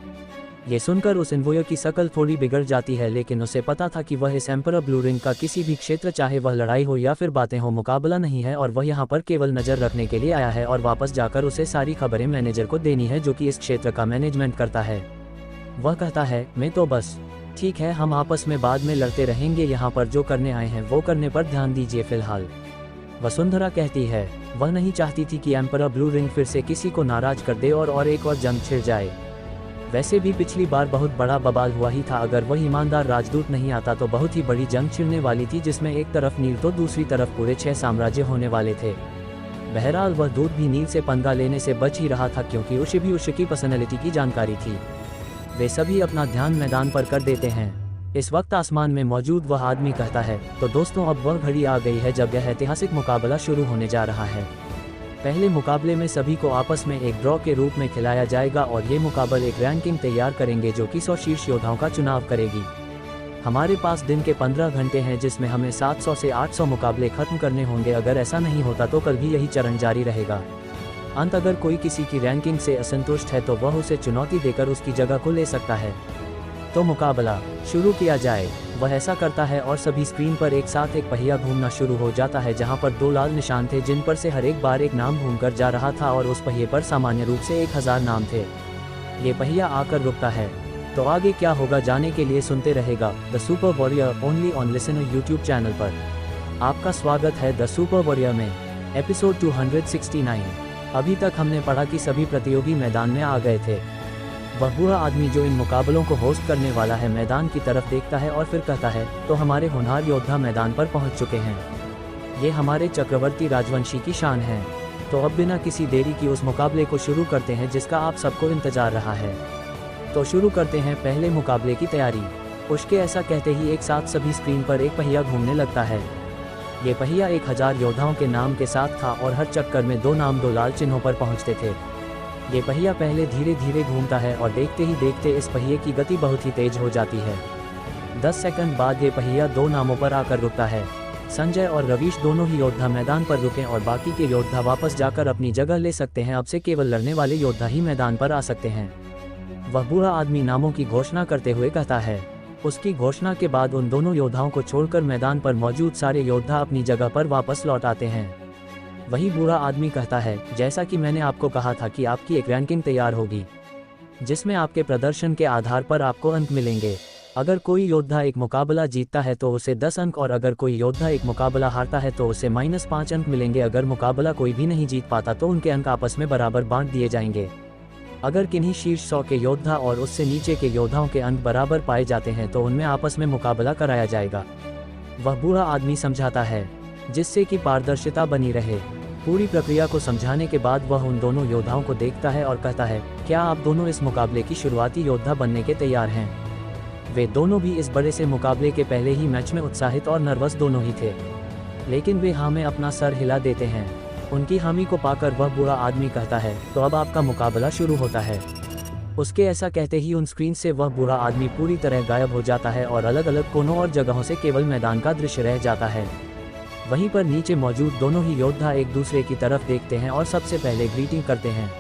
ये सुनकर उस इन्वोयर की शक्ल थोड़ी बिगड़ जाती है, लेकिन उसे पता था कि वह इस एम्परर ब्लू रिंग का किसी भी क्षेत्र, चाहे वह लड़ाई हो या फिर बातें हो, मुकाबला नहीं है और वह यहाँ पर केवल नज़र रखने के लिए आया है और वापस जाकर उसे सारी खबरें मैनेजर को देनी है, जो कि इस क्षेत्र का मैनेजमेंट करता है। वह कहता है, मैं तो बस ठीक है, हम आपस में बाद में लड़ते रहेंगे, यहाँ पर जो करने आए हैं वो करने पर ध्यान दीजिए फिलहाल। वसुंधरा कहती है, वह नहीं चाहती थी कि एम्परर ब्लू रिंग फिर से किसी को नाराज कर दे और एक और जंग छिड़ जाए। वैसे भी पिछली बार बहुत बड़ा बवाल हुआ ही था। अगर वह ईमानदार राजदूत नहीं आता तो बहुत ही बड़ी जंग छिड़ने वाली थी, जिसमें एक तरफ नील तो दूसरी तरफ पूरे 6 साम्राज्य होने वाले थे। बहरहाल वह दूत भी नील से पंगा लेने से बच ही रहा था, क्योंकि उसे भी उसकी पर्सनैलिटी की जानकारी थी। वे सभी अपना ध्यान मैदान पर कर देते हैं। इस वक्त आसमान में मौजूद वह आदमी कहता है, तो दोस्तों अब वह घड़ी आ गई है जब यह ऐतिहासिक मुकाबला शुरू होने जा रहा है। पहले मुकाबले में सभी को आपस में एक ड्रॉ के रूप में खिलाया जाएगा और ये मुकाबले एक रैंकिंग तैयार करेंगे, जो कि 100 शीर्ष योद्धाओं का चुनाव करेगी। हमारे पास दिन के 15 घंटे हैं, जिसमें हमें 700 से 800 मुकाबले खत्म करने होंगे। अगर ऐसा नहीं होता तो कल भी यही चरण जारी रहेगा। अंत अगर कोई किसी की रैंकिंग से असंतुष्ट है तो वह उसे चुनौती देकर उसकी जगह को ले सकता है। तो मुकाबला शुरू किया जाए। वह ऐसा करता है और सभी स्क्रीन पर एक साथ एक पहिया घूमना शुरू हो जाता है, जहां पर 2 लाल निशान थे, जिन पर से हर एक बार एक नाम घूमकर जा रहा था और उस पहिए पर सामान्य रूप से 1000 नाम थे। ये पहिया आकर रुकता है। तो आगे क्या होगा जाने के लिए सुनते रहेगा the super warrior only on listener YouTube channel पर। आपका स्वागत है द सुपर वॉरियर में एपिसोड 269। अभी तक हमने पढ़ा कि सभी प्रतियोगी मैदान में आ गए थे। वह बूढ़ा आदमी जो इन मुकाबलों को होस्ट करने वाला है मैदान की तरफ देखता है और फिर कहता है, तो हमारे होनहार योद्धा मैदान पर पहुंच चुके हैं। ये हमारे चक्रवर्ती राजवंशी की शान है। तो अब बिना किसी देरी की उस मुकाबले को शुरू करते हैं जिसका आप सबको इंतजार रहा है। तो शुरू करते हैं पहले मुकाबले की तैयारी। उसके ऐसा कहते ही एक साथ सभी स्क्रीन पर एक पहिया घूमने लगता है। ये पहिया 1000 योद्धाओं के नाम के साथ था और हर चक्कर में 2 नाम 2 लाल चिन्हों पर पहुंचते थे। ये पहिया पहले धीरे धीरे घूमता है और देखते ही देखते इस पहिए की गति बहुत ही तेज हो जाती है। 10 सेकंड बाद ये पहिया 2 नामों पर आकर रुकता है। संजय और रवीश दोनों ही योद्धा मैदान पर रुके और बाकी के योद्धा वापस जाकर अपनी जगह ले सकते हैं। अब से केवल लड़ने वाले योद्धा ही मैदान पर आ सकते हैं। वह बूढ़ा आदमी नामों की घोषणा करते हुए कहता है। उसकी घोषणा के बाद उन दोनों योद्धाओं को छोड़कर मैदान पर मौजूद सारे योद्धा अपनी जगह पर वापस लौट आते हैं। वही बूढ़ा आदमी कहता है, जैसा कि मैंने आपको कहा था कि आपकी एक रैंकिंग तैयार होगी, जिसमें आपके प्रदर्शन के आधार पर आपको अंक मिलेंगे। अगर कोई योद्धा एक मुकाबला जीतता है तो उसे 10 अंक और अगर कोई योद्धा एक मुकाबला हारता है तो उसे -5 अंक मिलेंगे। अगर मुकाबला कोई भी नहीं जीत पाता तो उनके अंक आपस में बराबर बांट दिए जाएंगे। अगर किन्हीं शीर्ष 100 के योद्धा और उससे नीचे के योद्धाओं के अंक बराबर पाए जाते हैं तो उनमें आपस में मुकाबला कराया जाएगा। वह बूढ़ा आदमी समझाता है, जिससे कि पारदर्शिता बनी रहे। पूरी प्रक्रिया को समझाने के बाद वह उन दोनों योद्धाओं को देखता है और कहता है, क्या आप दोनों इस मुकाबले की शुरुआती योद्धा बनने के तैयार हैं? वे दोनों भी इस बड़े से मुकाबले के पहले ही मैच में उत्साहित और नर्वस दोनों ही थे, लेकिन वे हाँ में अपना सर हिला देते हैं। उनकी हामी को पाकर वह बुरा आदमी कहता है, तो अब आपका मुकाबला शुरू होता है। उसके ऐसा कहते ही उन स्क्रीन से वह बुरा आदमी पूरी तरह गायब हो जाता है और अलग अलग कोनों और जगहों से केवल मैदान का दृश्य रह जाता है। वहीं पर नीचे मौजूद दोनों ही योद्धा एक दूसरे की तरफ देखते हैं और सबसे पहले ग्रीटिंग करते हैं।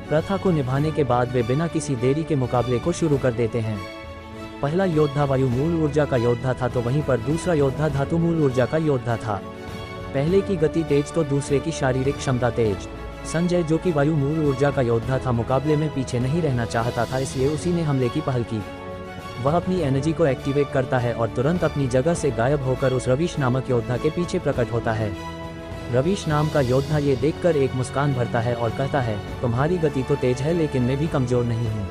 प्रथा को निभाने के बाद वे बिना किसी देरी के मुकाबले को शुरू कर देते हैं। पहला योद्धा वायु मूल ऊर्जा का योद्धा था, तो वहीं पर दूसरा योद्धा धातु मूल ऊर्जा का योद्धा था। पहले की गति तेज तो दूसरे की शारीरिक क्षमता तेज। संजय, जो कि वायु मूल ऊर्जा का योद्धा था, मुकाबले में पीछे नहीं रहना चाहता था, इसलिए उसी ने हमले की पहल की। वह अपनी एनर्जी को एक्टिवेट करता है और तुरंत अपनी जगह से गायब होकर उस रवीश नामक योद्धा के पीछे प्रकट होता है। रवीश नाम का योद्धा ये देखकर एक मुस्कान भरता है और कहता है, तुम्हारी गति तो तेज है लेकिन मैं भी कमजोर नहीं हूँ।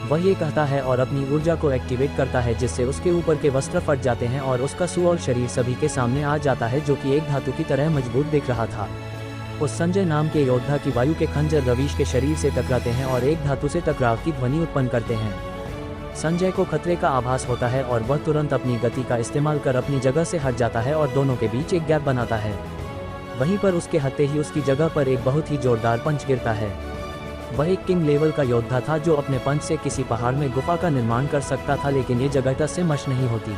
वह ये कहता है और अपनी ऊर्जा को एक्टिवेट करता है, जिससे उसके ऊपर के वस्त्र फट जाते हैं और उसका सु और शरीर सभी के सामने आ जाता है, जो कि एक धातु की तरह मजबूत दिख रहा था। उस संजय नाम के योद्धा की वायु के खंजर रवीश के शरीर से टकराते हैं और एक धातु से टकराव की ध्वनि उत्पन्न करते हैं। संजय को खतरे का आभास होता है और वह तुरंत अपनी गति का इस्तेमाल कर अपनी जगह से हट जाता है और दोनों के बीच एक गैप बनाता है। वहीं पर उसके हटते ही उसकी जगह पर एक बहुत ही जोरदार पंच गिरता है। वह एक किंग लेवल का योद्धा था जो अपने पंच से किसी पहाड़ में गुफा का निर्माण कर सकता था, लेकिन ये जगह टस से मश नहीं होती।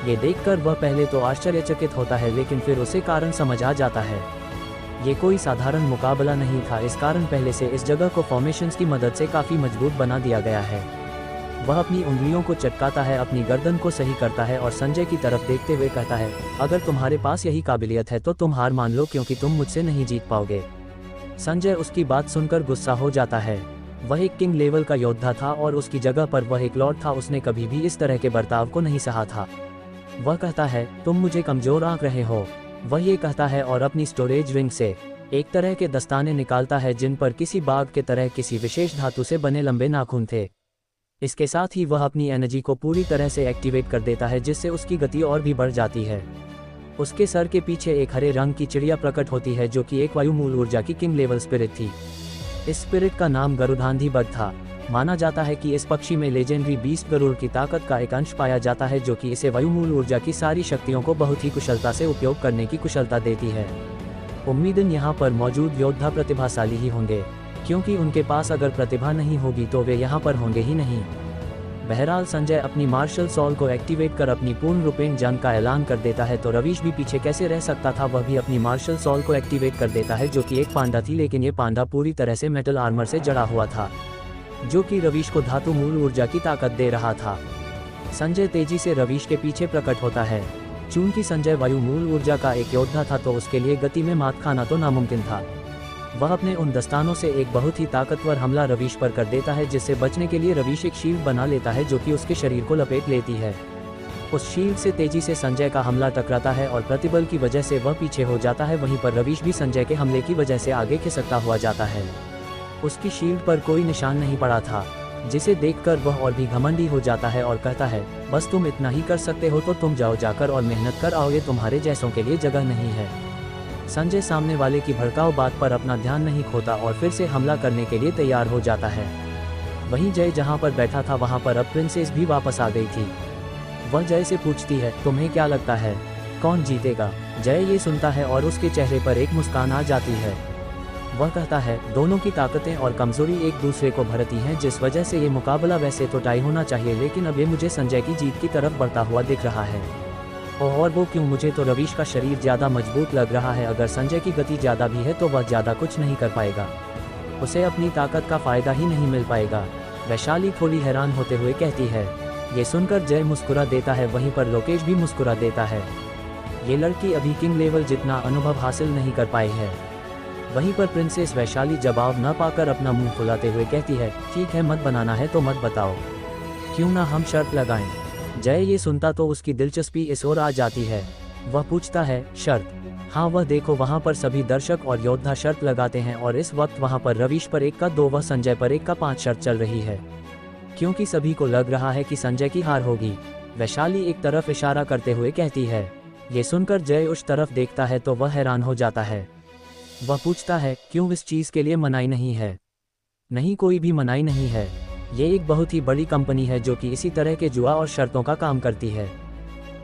ये देखकर वह पहले तो आश्चर्यचकित होता है, लेकिन फिर उसे कारण समझ आ जाता है। ये कोई साधारण मुकाबला नहीं था, इस कारण पहले से इस जगह को फॉर्मेशंस की मदद से काफ़ी मजबूत बना दिया गया है। वह अपनी उंगलियों को चटकाता है, अपनी गर्दन को सही करता है और संजय की तरफ देखते हुए कहता है, अगर तुम्हारे पास यही काबिलियत है तो तुम हार मान लो, क्योंकि तुम मुझसे नहीं जीत पाओगे। संजय उसकी बात सुनकर गुस्सा हो जाता है। वह एक किंग लेवल का योद्धा था और उसकी जगह पर वह एक लॉर्ड था, उसने कभी भी इस तरह के बर्ताव को नहीं सहा था। वह कहता है, तुम मुझे कमजोर आंक रहे हो। वह ये कहता है और अपनी स्टोरेज रिंग से एक तरह के दस्ताने निकालता है, जिन पर किसी बाघ के तरह किसी विशेष धातु से बने लंबे नाखून थे। इसके साथ ही वह अपनी एनर्जी को पूरी तरह से एक्टिवेट कर देता है, जिससे उसकी गति और भी बढ़ जाती है। उसके सर के पीछे एक हरे रंग की चिड़िया प्रकट होती है, जो कि एक वायु मूल ऊर्जा की किंग लेवल स्पिरिट थी। इस स्पिरिट का नाम गरुडांधी बग था। माना जाता है कि इस पक्षी में लेजेंडरी बीस्ट गरुड़ की ताकत का एक अंश पाया जाता है, जो कि इसे वायु मूल ऊर्जा की सारी शक्तियों को बहुत ही कुशलता से उपयोग करने की कुशलता देती है। उम्मीदन यहाँ पर मौजूद योद्धा प्रतिभाशाली ही होंगे, क्योंकि उनके पास अगर प्रतिभा नहीं होगी तो वे यहाँ पर होंगे ही नहीं। बहरहाल संजय अपनी मार्शल सॉल को एक्टिवेट कर अपनी पूर्ण रूपेण जंग का ऐलान कर देता है, तो रवीश भी पीछे कैसे रह सकता था। वह भी अपनी मार्शल सॉल को एक्टिवेट कर देता है, जो कि एक पांडा थी, लेकिन ये पांडा पूरी तरह से मेटल आर्मर से जड़ा हुआ था, जो कि रवीश को धातु मूल ऊर्जा की ताकत दे रहा था। संजय तेजी से रवीश के पीछे प्रकट होता है। चूंकि संजय वायु मूल ऊर्जा का एक योद्धा था, तो उसके लिए गति में मात खाना तो नामुमकिन था। वह अपने उन दस्तानों से एक बहुत ही ताकतवर हमला रवीश पर कर देता है, जिससे बचने के लिए रवीश एक शील्ड बना लेता है, जो कि उसके शरीर को लपेट लेती है। उस शील्ड से तेजी से संजय का हमला टकराता है और प्रतिबल की वजह से वह पीछे हो जाता है। वहीं पर रवीश भी संजय के हमले की वजह से आगे खिसकता हुआ जाता है। उसकी शील्ड पर कोई निशान नहीं पड़ा था, जिसे देखकर वह और भी घमंडी हो जाता है और कहता है, बस तुम इतना ही कर सकते हो तो तुम जाओ जाकर और मेहनत कर आओ, ये तुम्हारे जैसों के लिए जगह नहीं है। संजय सामने वाले की भड़काऊ बात पर अपना ध्यान नहीं खोता और फिर से हमला करने के लिए तैयार हो जाता है। वहीं जय जहां पर बैठा था वहां पर अब प्रिंसेस भी वापस आ गई थी। वह जय से पूछती है, तुम्हें क्या लगता है कौन जीतेगा? जय ये सुनता है और उसके चेहरे पर एक मुस्कान आ जाती है। वह कहता है, दोनों की ताकतें और कमजोरी एक दूसरे को भरती हैं, जिस वजह से ये मुकाबला वैसे तो टाई होना चाहिए, लेकिन अब ये मुझे संजय की जीत की तरफ बढ़ता हुआ दिख रहा है। और वो क्यों? मुझे तो रवीश का शरीर ज़्यादा मजबूत लग रहा है। अगर संजय की गति ज़्यादा भी है तो वह ज़्यादा कुछ नहीं कर पाएगा, उसे अपनी ताकत का फ़ायदा ही नहीं मिल पाएगा। वैशाली थोड़ी हैरान होते हुए कहती है। ये सुनकर जय मुस्कुरा देता है, वहीं पर लोकेश भी मुस्कुरा देता है। ये लड़की अभी किंग लेवल जितना अनुभव हासिल नहीं कर पाई है। वहीं पर प्रिंसेस वैशाली जवाब न पाकर अपना मुंह फुलाते हुए कहती है, ठीक है, मत बनाना है तो मत बताओ, क्यों ना हम शर्त लगाएं। जय ये सुनता तो उसकी दिलचस्पी इस ओर आ जाती है। वह पूछता है, शर्त? हाँ, वह देखो वहाँ पर सभी दर्शक और योद्धा शर्त लगाते हैं और इस वक्त वहाँ पर रवीश पर 1 का 2 व संजय पर 1 का 5 शर्त चल रही है, क्योंकि सभी को लग रहा है कि संजय की हार होगी। वैशाली एक तरफ इशारा करते हुए कहती है। ये सुनकर जय उस तरफ देखता है तो वह हैरान हो जाता है। वह पूछता है, क्यों इस चीज़ के लिए मनाही नहीं है? नहीं, कोई भी मनाही नहीं है। ये एक बहुत ही बड़ी कंपनी है जो कि इसी तरह के जुआ और शर्तों का काम करती है।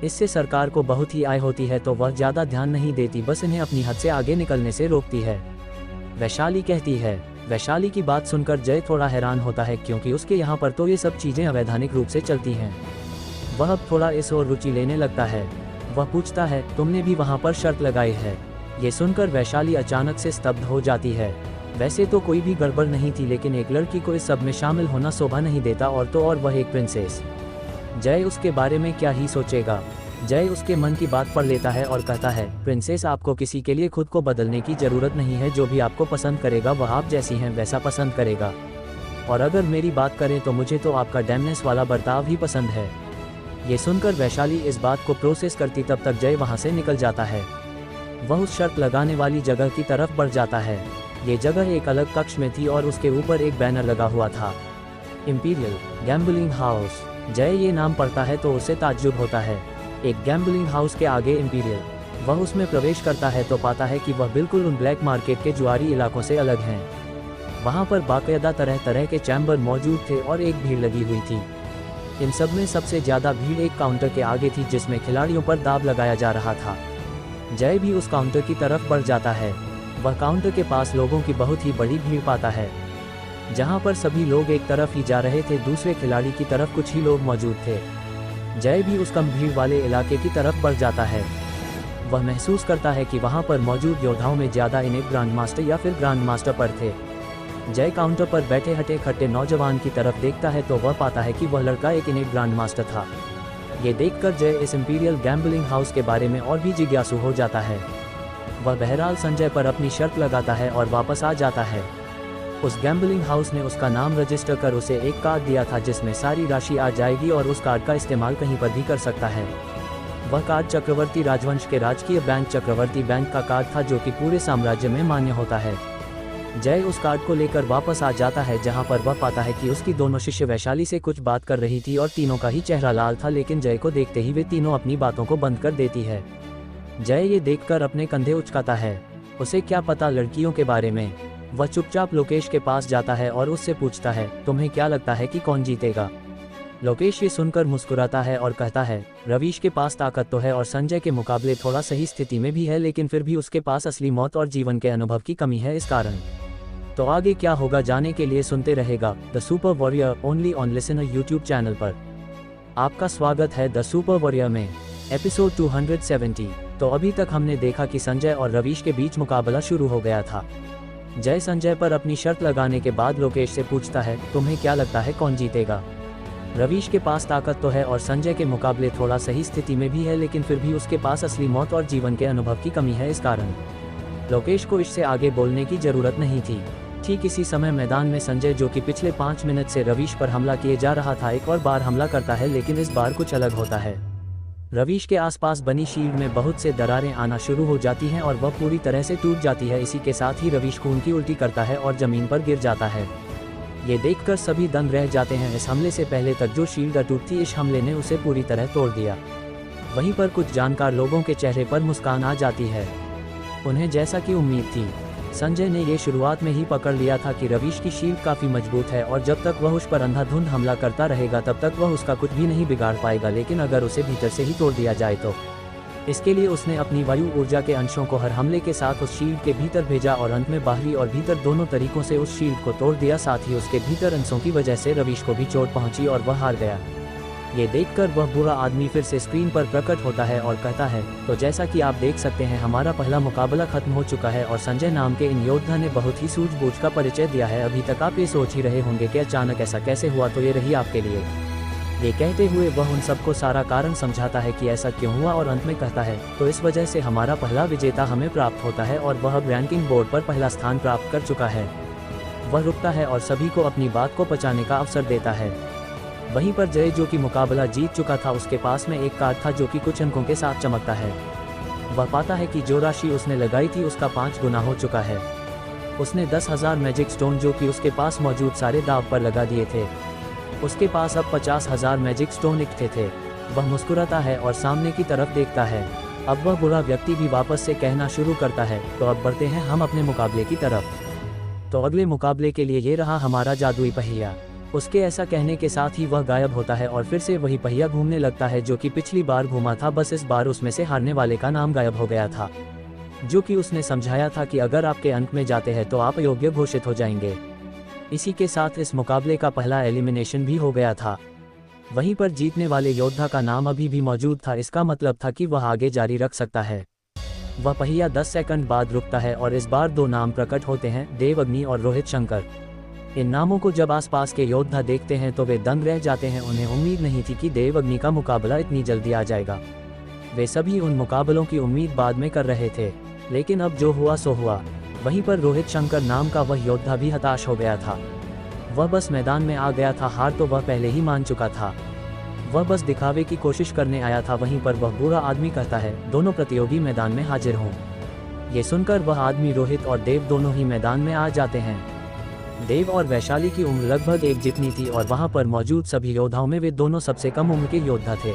इससे सरकार को बहुत ही आय होती है, तो वह ज़्यादा ध्यान नहीं देती, बस इन्हें अपनी हद से आगे निकलने से रोकती है। वैशाली कहती है। वैशाली की बात सुनकर जय थोड़ा हैरान होता है, क्योंकि उसके यहाँ पर तो ये सब चीज़ें अवैधानिक रूप से चलती हैं। वह अब थोड़ा इस ओर रुचि लेने लगता है। वह पूछता है, तुमने भी वहाँ पर शर्त लगाई है? ये सुनकर वैशाली अचानक से स्तब्ध हो जाती है। वैसे तो कोई भी गड़बड़ नहीं थी, लेकिन एक लड़की को इस सब में शामिल होना शोभा नहीं देता, और तो और वह एक प्रिंसेस। जय उसके बारे में क्या ही सोचेगा। जय उसके मन की बात पढ़ लेता है और कहता है, प्रिंसेस, आपको किसी के लिए खुद को बदलने की ज़रूरत नहीं है। जो भी आपको पसंद करेगा वह आप जैसी हैं वैसा पसंद करेगा। और अगर मेरी बात करें तो मुझे तो आपका डैमनेस वाला बर्ताव ही पसंद है। ये सुनकर वैशाली इस बात को प्रोसेस करती तब तक जय वहाँ से निकल जाता है। वह उस शर्त लगाने वाली जगह की तरफ बढ़ जाता है। ये जगह एक अलग कक्ष में थी और उसके ऊपर एक बैनर लगा हुआ था, इंपीरियल गैम्बलिंग हाउस। जय ये नाम पढ़ता है तो उसे ताज्जुब होता है। एक गैम्बलिंग हाउस के आगे इंपीरियल। वह उसमें प्रवेश करता है तो पाता है कि वह बिल्कुल उन ब्लैक मार्केट के जुआरी इलाकों से अलग हैं। वहाँ पर बाकायदा तरह तरह के चैम्बर मौजूद थे और एक भीड़ लगी हुई थी। इन सब में सबसे ज़्यादा भीड़ एक काउंटर के आगे थी, जिसमें खिलाड़ियों पर दाव लगाया जा रहा था। जय भी उस काउंटर की तरफ बढ़ जाता है। वह काउंटर के पास लोगों की बहुत ही बड़ी भीड़ पाता है। जहाँ पर सभी लोग एक तरफ ही जा रहे थे, दूसरे खिलाड़ी की तरफ कुछ ही लोग मौजूद थे। जय भी उस कम भीड़ वाले इलाके की तरफ बढ़ जाता है। वह महसूस करता है कि वहाँ पर मौजूद योद्धाओं में ज़्यादा इन्हें ग्रांड मास्टर या फिर ग्रांड मास्टर पर थे। जय काउंटर पर बैठे हटे खट्टे नौजवान की तरफ देखता है तो वह पाता है कि वह लड़का एक इन्हें ग्रांड मास्टर था। ये देखकर जय इस इंपीरियल गैम्बलिंग हाउस के बारे में और भी जिज्ञासु हो जाता है। वह बहरहाल संजय पर अपनी शर्त लगाता है और वापस आ जाता है। उस गैम्बलिंग हाउस ने उसका नाम रजिस्टर कर उसे एक कार्ड दिया था, जिसमें सारी राशि आ जाएगी और उस कार्ड का इस्तेमाल कहीं पर भी कर सकता है। वह कार्ड चक्रवर्ती राजवंश के राजकीय बैंक चक्रवर्ती बैंक का कार्ड था, जो कि पूरे साम्राज्य में मान्य होता है। जय उस कार्ड को लेकर वापस आ जाता है, जहां पर वह पाता है कि उसकी दोनों शिष्य वैशाली से कुछ बात कर रही थी और तीनों का ही चेहरा लाल था, लेकिन जय को देखते ही वे तीनों अपनी बातों को बंद कर देती है। जय ये देखकर अपने कंधे उचकाता है। उसे क्या पता लड़कियों के बारे में। वह चुपचाप लोकेश के पास जाता है और उससे पूछता है, तुम्हें क्या लगता है कि कौन जीतेगा? लोकेश ये सुनकर मुस्कुराता है और कहता है, रवीश के पास ताकत तो है और संजय के मुकाबले थोड़ा सही स्थिति में भी है, लेकिन फिर भी उसके पास असली मौत और जीवन के अनुभव की कमी है इस कारण। तो आगे क्या होगा जानने के लिए सुनते रहेगा the super warrior only on listener YouTube channel पर। आपका स्वागत है द सुपर वॉरियर में एपिसोड 270। तो अभी तक हमने देखा कि संजय और रवीश के बीच मुकाबला शुरू हो गया था। जय संजय पर अपनी शर्त लगाने के बाद लोकेश से पूछता है, तुम्हें क्या लगता है कौन जीतेगा? रवीश के पास ताकत तो है और संजय के मुकाबले थोड़ा सही स्थिति में भी है, लेकिन फिर भी उसके पास असली मौत और जीवन के अनुभव की कमी है इस कारण। लोकेश को इससे आगे बोलने की जरूरत नहीं थी। ठीक इसी समय मैदान में संजय, जो कि पिछले 5 मिनट से रवीश पर हमला किए जा रहा था, एक और बार हमला करता है, लेकिन इस बार कुछ अलग होता है। रवीश के आसपास बनी शील्ड में बहुत से दरारें आना शुरू हो जाती हैं और वह पूरी तरह से टूट जाती है। इसी के साथ ही रवीश खून की उल्टी करता है और जमीन पर गिर जाता है। ये देखकर सभी दंग रह जाते हैं। इस हमले से पहले तक जो शील्ड अटूट थी, इस हमले ने उसे पूरी तरह तोड़ दिया। वहीं पर कुछ जानकार लोगों के चेहरे पर मुस्कान आ जाती है। उन्हें जैसा कि उम्मीद थी, संजय ने ये शुरुआत में ही पकड़ लिया था कि रवीश की शील्ड काफ़ी मजबूत है और जब तक वह उस पर अंधाधुंध हमला करता रहेगा तब तक वह उसका कुछ भी नहीं बिगाड़ पाएगा, लेकिन अगर उसे भीतर से ही तोड़ दिया जाए तो। इसके लिए उसने अपनी वायु ऊर्जा के अंशों को हर हमले के साथ उस शील्ड के भीतर भेजा और अंत में बाहरी और भीतर दोनों तरीकों से उस शील्ड को तोड़ दिया। साथ ही उसके भीतर अंशों की वजह से रवीश को भी चोट पहुंची और वह हार गया। ये देखकर वह बुरा आदमी फिर से स्क्रीन पर प्रकट होता है और कहता है, तो जैसा कि आप देख सकते हैं हमारा पहला मुकाबला खत्म हो चुका है और संजय नाम के इन योद्धा ने बहुत ही सूझबूझ का परिचय दिया है। अभी तक आप ये सोच ही रहे होंगे कि अचानक ऐसा कैसे हुआ, तो ये रही आपके लिए। ये कहते हुए वह उन सबको सारा कारण समझाता है कि ऐसा क्यों हुआ और अंत में कहता है, तो इस वजह से हमारा पहला विजेता हमें प्राप्त होता है और वह अब रैंकिंग बोर्ड पर पहला स्थान प्राप्त कर चुका है। वह रुकता है और सभी को अपनी बात को पचाने का अवसर देता है। वहीं पर जय, जो कि मुकाबला जीत चुका था, उसके पास में एक कार्ड था जो कि कुछ अंकों के साथ चमकता है। वह पाता है कि जो राशि उसने लगाई थी उसका 5 गुना हो चुका है। उसने 10,000 मैजिक स्टोन, जो कि उसके पास मौजूद सारे दाव पर लगा दिए थे। उसके पास अब 50,000 मैजिक स्टोन इकट्ठे थे। वह मुस्कुराता है और सामने की तरफ देखता है। अब वह बुरा व्यक्ति भी वापस से कहना शुरू करता है, तो अब बढ़ते हैं हम अपने मुकाबले की तरफ। तो अगले मुकाबले के लिए ये रहा हमारा जादुई पहिया। उसके ऐसा कहने के साथ ही वह गायब होता है और फिर से वही पहिया घूमने लगता है जो कि पिछली बार घूमा था, बस इस बार उसमें से हारने वाले का नाम गायब हो गया था, जो कि उसने समझाया था कि अगर आपके अंत में जाते हैं तो आप अयोग्य घोषित हो जाएंगे। इसी के साथ इस मुकाबले का पहला एलिमिनेशन भी हो गया था। वहीं पर जीतने वाले योद्धा का नाम अभी भी मौजूद था, इसका मतलब था कि वह आगे जारी रख सकता है। वह पहिया 10 सेकंड बाद रुकता है और इस बार 2 नाम प्रकट होते हैं, देवअग्नि और रोहित शंकर। इन नामों को जब आसपास के योद्धा देखते हैं तो वे दंग रह जाते हैं। उन्हें उम्मीद नहीं थी कि देवअग्नि का मुकाबला इतनी जल्दी आ जाएगा। वे सभी उन मुकाबलों की उम्मीद बाद में कर रहे थे, लेकिन अब जो हुआ सो हुआ। वहीं पर रोहित शंकर नाम का वह योद्धा भी हताश हो गया था। वह बस मैदान में आ गया था, हार तो वह पहले ही मान चुका था। वह बस दिखावे की कोशिश करने आया था। वहीं पर वह बुरा आदमी कहता है, दोनों प्रतियोगी मैदान में हाजिर हों। ये सुनकर वह आदमी रोहित और देव दोनों ही मैदान में आ जाते हैं। देव और वैशाली की उम्र लगभग एक जितनी थी और वहां पर मौजूद सभी योद्धाओं में वे दोनों सबसे कम उम्र के योद्धा थे।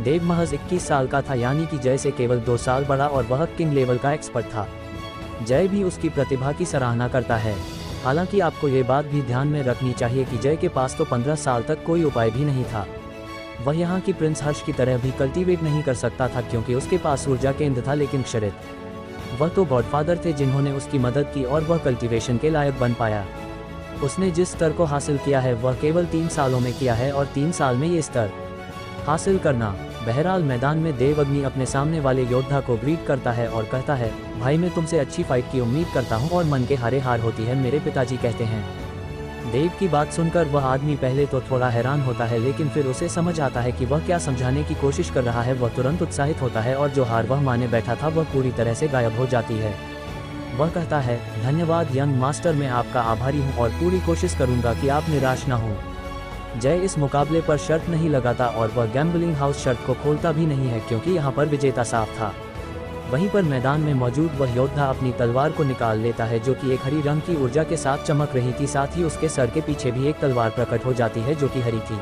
देव महज 21 साल का था, यानी कि जय से केवल 2 साल बड़ा, और वह किंग लेवल का एक्सपर्ट था। जय भी उसकी प्रतिभा की सराहना करता है। हालांकि आपको ये बात भी ध्यान में रखनी चाहिए कि जय के पास तो 15 साल तक कोई उपाय भी नहीं था। वह यहाँ की प्रिंस हर्ष की तरह भी कल्टीवेट नहीं कर सकता था, क्योंकि उसके पास ऊर्जा केंद्र था, लेकिन क्षरित वह तो गॉडफादर थे जिन्होंने उसकी मदद की और वह कल्टीवेशन के लायक बन पाया। उसने जिस स्तर को हासिल किया है वह केवल 3 सालों में किया है, और 3 साल में ये स्तर हासिल करना। बहरहाल मैदान में देवअग्नि अपने सामने वाले योद्धा को ग्रीट करता है और कहता है, भाई मैं तुमसे अच्छी फाइट की उम्मीद करता हूँ और मन के हारे हार होती है, मेरे पिताजी कहते हैं। देव की बात सुनकर वह आदमी पहले तो थोड़ा हैरान होता है, लेकिन फिर उसे समझ आता है कि वह क्या समझाने की कोशिश कर रहा है। वह तुरंत उत्साहित होता है और जो हार वह माने बैठा था वह पूरी तरह से गायब हो जाती है। वह कहता है, धन्यवाद यंग मास्टर, मैं आपका आभारी हूँ और पूरी कोशिश करूँगा कि आप निराश न हों। जय इस मुकाबले पर शर्त नहीं लगाता और वह गैम्बलिंग हाउस शर्त को खोलता भी नहीं है, क्योंकि यहाँ पर विजेता साफ था। वहीं पर मैदान में मौजूद वह योद्धा अपनी तलवार को निकाल लेता है, जो कि एक हरी रंग की ऊर्जा के साथ चमक रही थी। साथ ही उसके सर के पीछे भी एक तलवार प्रकट हो जाती है जो कि हरी थी।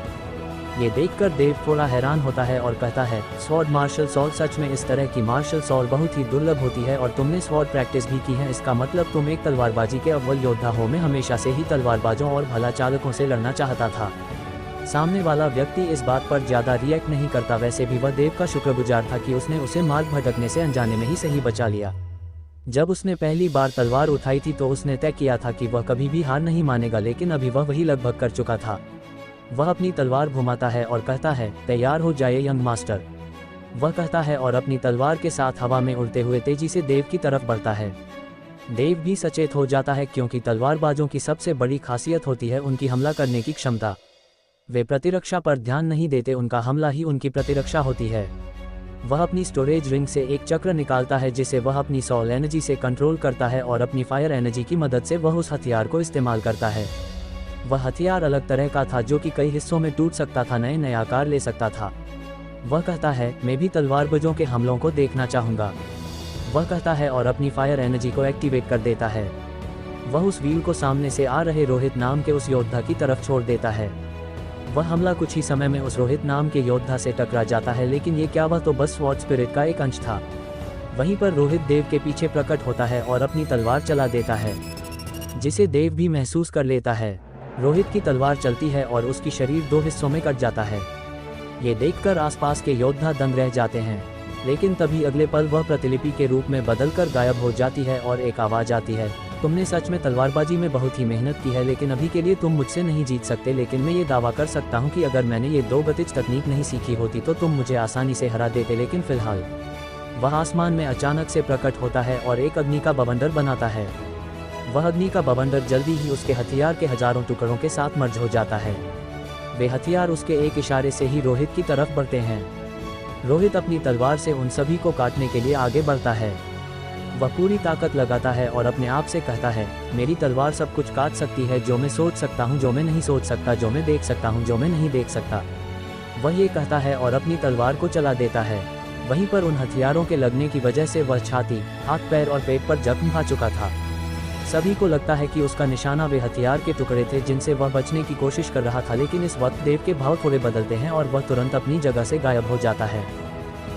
ये देखकर देव थोड़ा हैरान होता है और कहता है, स्वॉर्ड मार्शल सॉल, सच में इस तरह की मार्शल सॉल बहुत ही दुर्लभ होती है और तुमने स्वॉर्ड प्रैक्टिस भी की है, इसका मतलब तुम एक तलवारबाजी के अव्वल योद्धा हो। मैं हमेशा से ही तलवारबाजों और भला चालकों से लड़ना चाहता था। सामने वाला व्यक्ति इस बात पर ज्यादा रिएक्ट नहीं करता। वैसे भी वह देव का शुक्रगुजार था कि उसने उसे मार्ग भटकने से अनजाने में ही सही बचा लिया। जब उसने पहली बार तलवार उठाई थी तो उसने तय किया था कि वह कभी भी हार नहीं मानेगा, लेकिन अभी वह वही लगभग कर चुका था। वह अपनी तलवार घुमाता है और कहता है, तैयार हो जाए यंग मास्टर। वह कहता है और अपनी तलवार के साथ हवा में उड़ते हुए तेजी से देव की तरफ बढ़ता है। देव भी सचेत हो जाता है, क्योंकि तलवारबाजों की सबसे बड़ी खासियत होती है उनकी हमला करने की क्षमता। वे प्रतिरक्षा पर ध्यान नहीं देते, उनका हमला ही उनकी प्रतिरक्षा होती है। वह अपनी स्टोरेज रिंग से एक चक्र निकालता है जिसे वह अपनी सोल एनर्जी से कंट्रोल करता है और अपनी फायर एनर्जी की मदद से वह उस हथियार को इस्तेमाल करता है। वह हथियार अलग तरह का था जो कि कई हिस्सों में टूट सकता था, नए नए आकार ले सकता था। वह कहता है, मैं भी तलवारबाजों के हमलों को देखना चाहूँगा। वह कहता है और अपनी फायर एनर्जी को एक्टिवेट कर देता है। वह उस व्हील को सामने से आ रहे रोहित नाम के उस योद्धा की तरफ छोड़ देता है। वह हमला कुछ ही समय में उस रोहित नाम के योद्धा से टकरा जाता है, लेकिन ये क्या, वह तो बस स्वॉर्ड स्पिरिट का एक अंश था। वहीं पर रोहित देव के पीछे प्रकट होता है और अपनी तलवार चला देता है, जिसे देव भी महसूस कर लेता है। रोहित की तलवार चलती है और उसकी शरीर 2 हिस्सों में कट जाता है। ये देखकर आसपास के योद्धा दंग रह जाते हैं, लेकिन तभी अगले पल वह प्रतिलिपि के रूप में बदलकर गायब हो जाती है और एक आवाज आती है, तुमने सच में तलवारबाजी में बहुत ही मेहनत की है, लेकिन अभी के लिए तुम मुझसे नहीं जीत सकते। लेकिन मैं ये दावा कर सकता हूँ कि अगर मैंने ये 2 गतिज तकनीक नहीं सीखी होती तो तुम मुझे आसानी से हरा देते। लेकिन फिलहाल वह आसमान में अचानक से प्रकट होता है और एक अग्नि का बवंडर बनाता है। वह अग्नि का बवंडर जल्दी ही उसके हथियार के हजारों टुकड़ों के साथ मर्ज हो जाता है। वे हथियार उसके एक इशारे से ही रोहित की तरफ बढ़ते हैं। रोहित अपनी तलवार से उन सभी को काटने के लिए आगे बढ़ता है। वह पूरी ताकत लगाता है और अपने आप से कहता है, मेरी तलवार सब कुछ काट सकती है, जो मैं सोच सकता हूँ, जो मैं नहीं सोच सकता, जो मैं देख सकता हूँ, जो मैं नहीं देख सकता। वह ये कहता है और अपनी तलवार को चला देता है। वहीं पर उन हथियारों के लगने की वजह से वह छाती, हाथ, पैर और पेट पर जख्म खा चुका था। सभी को लगता है कि उसका निशाना वे हथियार के टुकड़े थे जिनसे वह बचने की कोशिश कर रहा था, लेकिन इस वक्त देव के भाव थोड़े बदलते हैं और वह तुरंत अपनी जगह से गायब हो जाता है।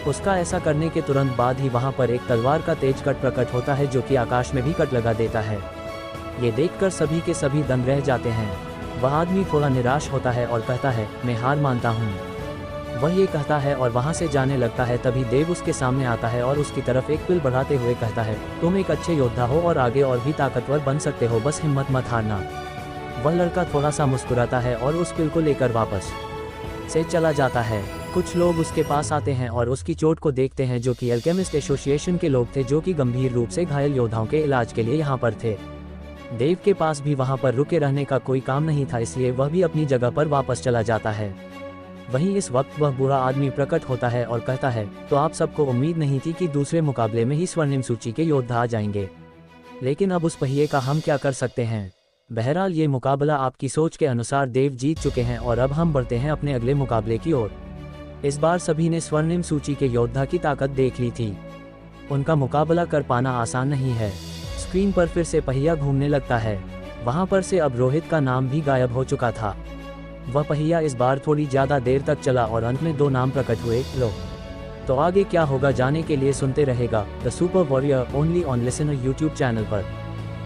उसका ऐसा करने के तुरंत बाद ही वहां पर एक तलवार का तेज कट प्रकट होता है जो कि आकाश में भी कट लगा देता है। ये देखकर सभी के सभी दंग रह जाते हैं। वह आदमी थोड़ा निराश होता है और कहता है, मैं हार मानता हूँ। वह ये कहता है और वहाँ से जाने लगता है। तभी देव उसके सामने आता है और उसकी तरफ एक पिल बढ़ाते हुए कहता है, तुम एक अच्छे योद्धा हो और आगे और भी ताकतवर बन सकते हो, बस हिम्मत मत हारना। वह लड़का थोड़ा सा मुस्कुराता है और उस पिल को लेकर वापस से चला जाता है। कुछ लोग उसके पास आते हैं और उसकी चोट को देखते हैं, जो कि एल्केमिस्ट एसोसिएशन के लोग थे, जो कि गंभीर रूप से घायल योद्धाओं के इलाज के लिए यहाँ पर थे। देव के पास भी वहाँ पर रुके रहने का कोई काम नहीं था, इसलिए वह भी अपनी जगह पर वापस चला जाता है। वहीं इस वक्त वह बुरा आदमी प्रकट होता है और कहता है, तो आप सबको उम्मीद नहीं थी कि दूसरे मुकाबले में ही स्वर्णिम सूची के योद्धा आ जाएंगे, लेकिन अब उस पहिए का हम क्या कर सकते हैं। बहरहाल ये मुकाबला आपकी सोच के अनुसार देव जीत चुके हैं और अब हम बढ़ते हैं अपने अगले मुकाबले की ओर। इस बार सभी ने स्वर्णिम सूची के योद्धा की ताकत देख ली थी। उनका मुकाबला कर पाना आसान नहीं है। स्क्रीन पर फिर से पहिया घूमने लगता है। वहां पर से अब रोहित का नाम भी गायब हो चुका था। वह पहिया इस बार थोड़ी ज़्यादा देर तक चला और अंत में 2 नाम प्रकट हुए। लो, तो आगे क्या होगा जाने के लिए सुनते रहेगा the super warrior only on listener YouTube channel पर।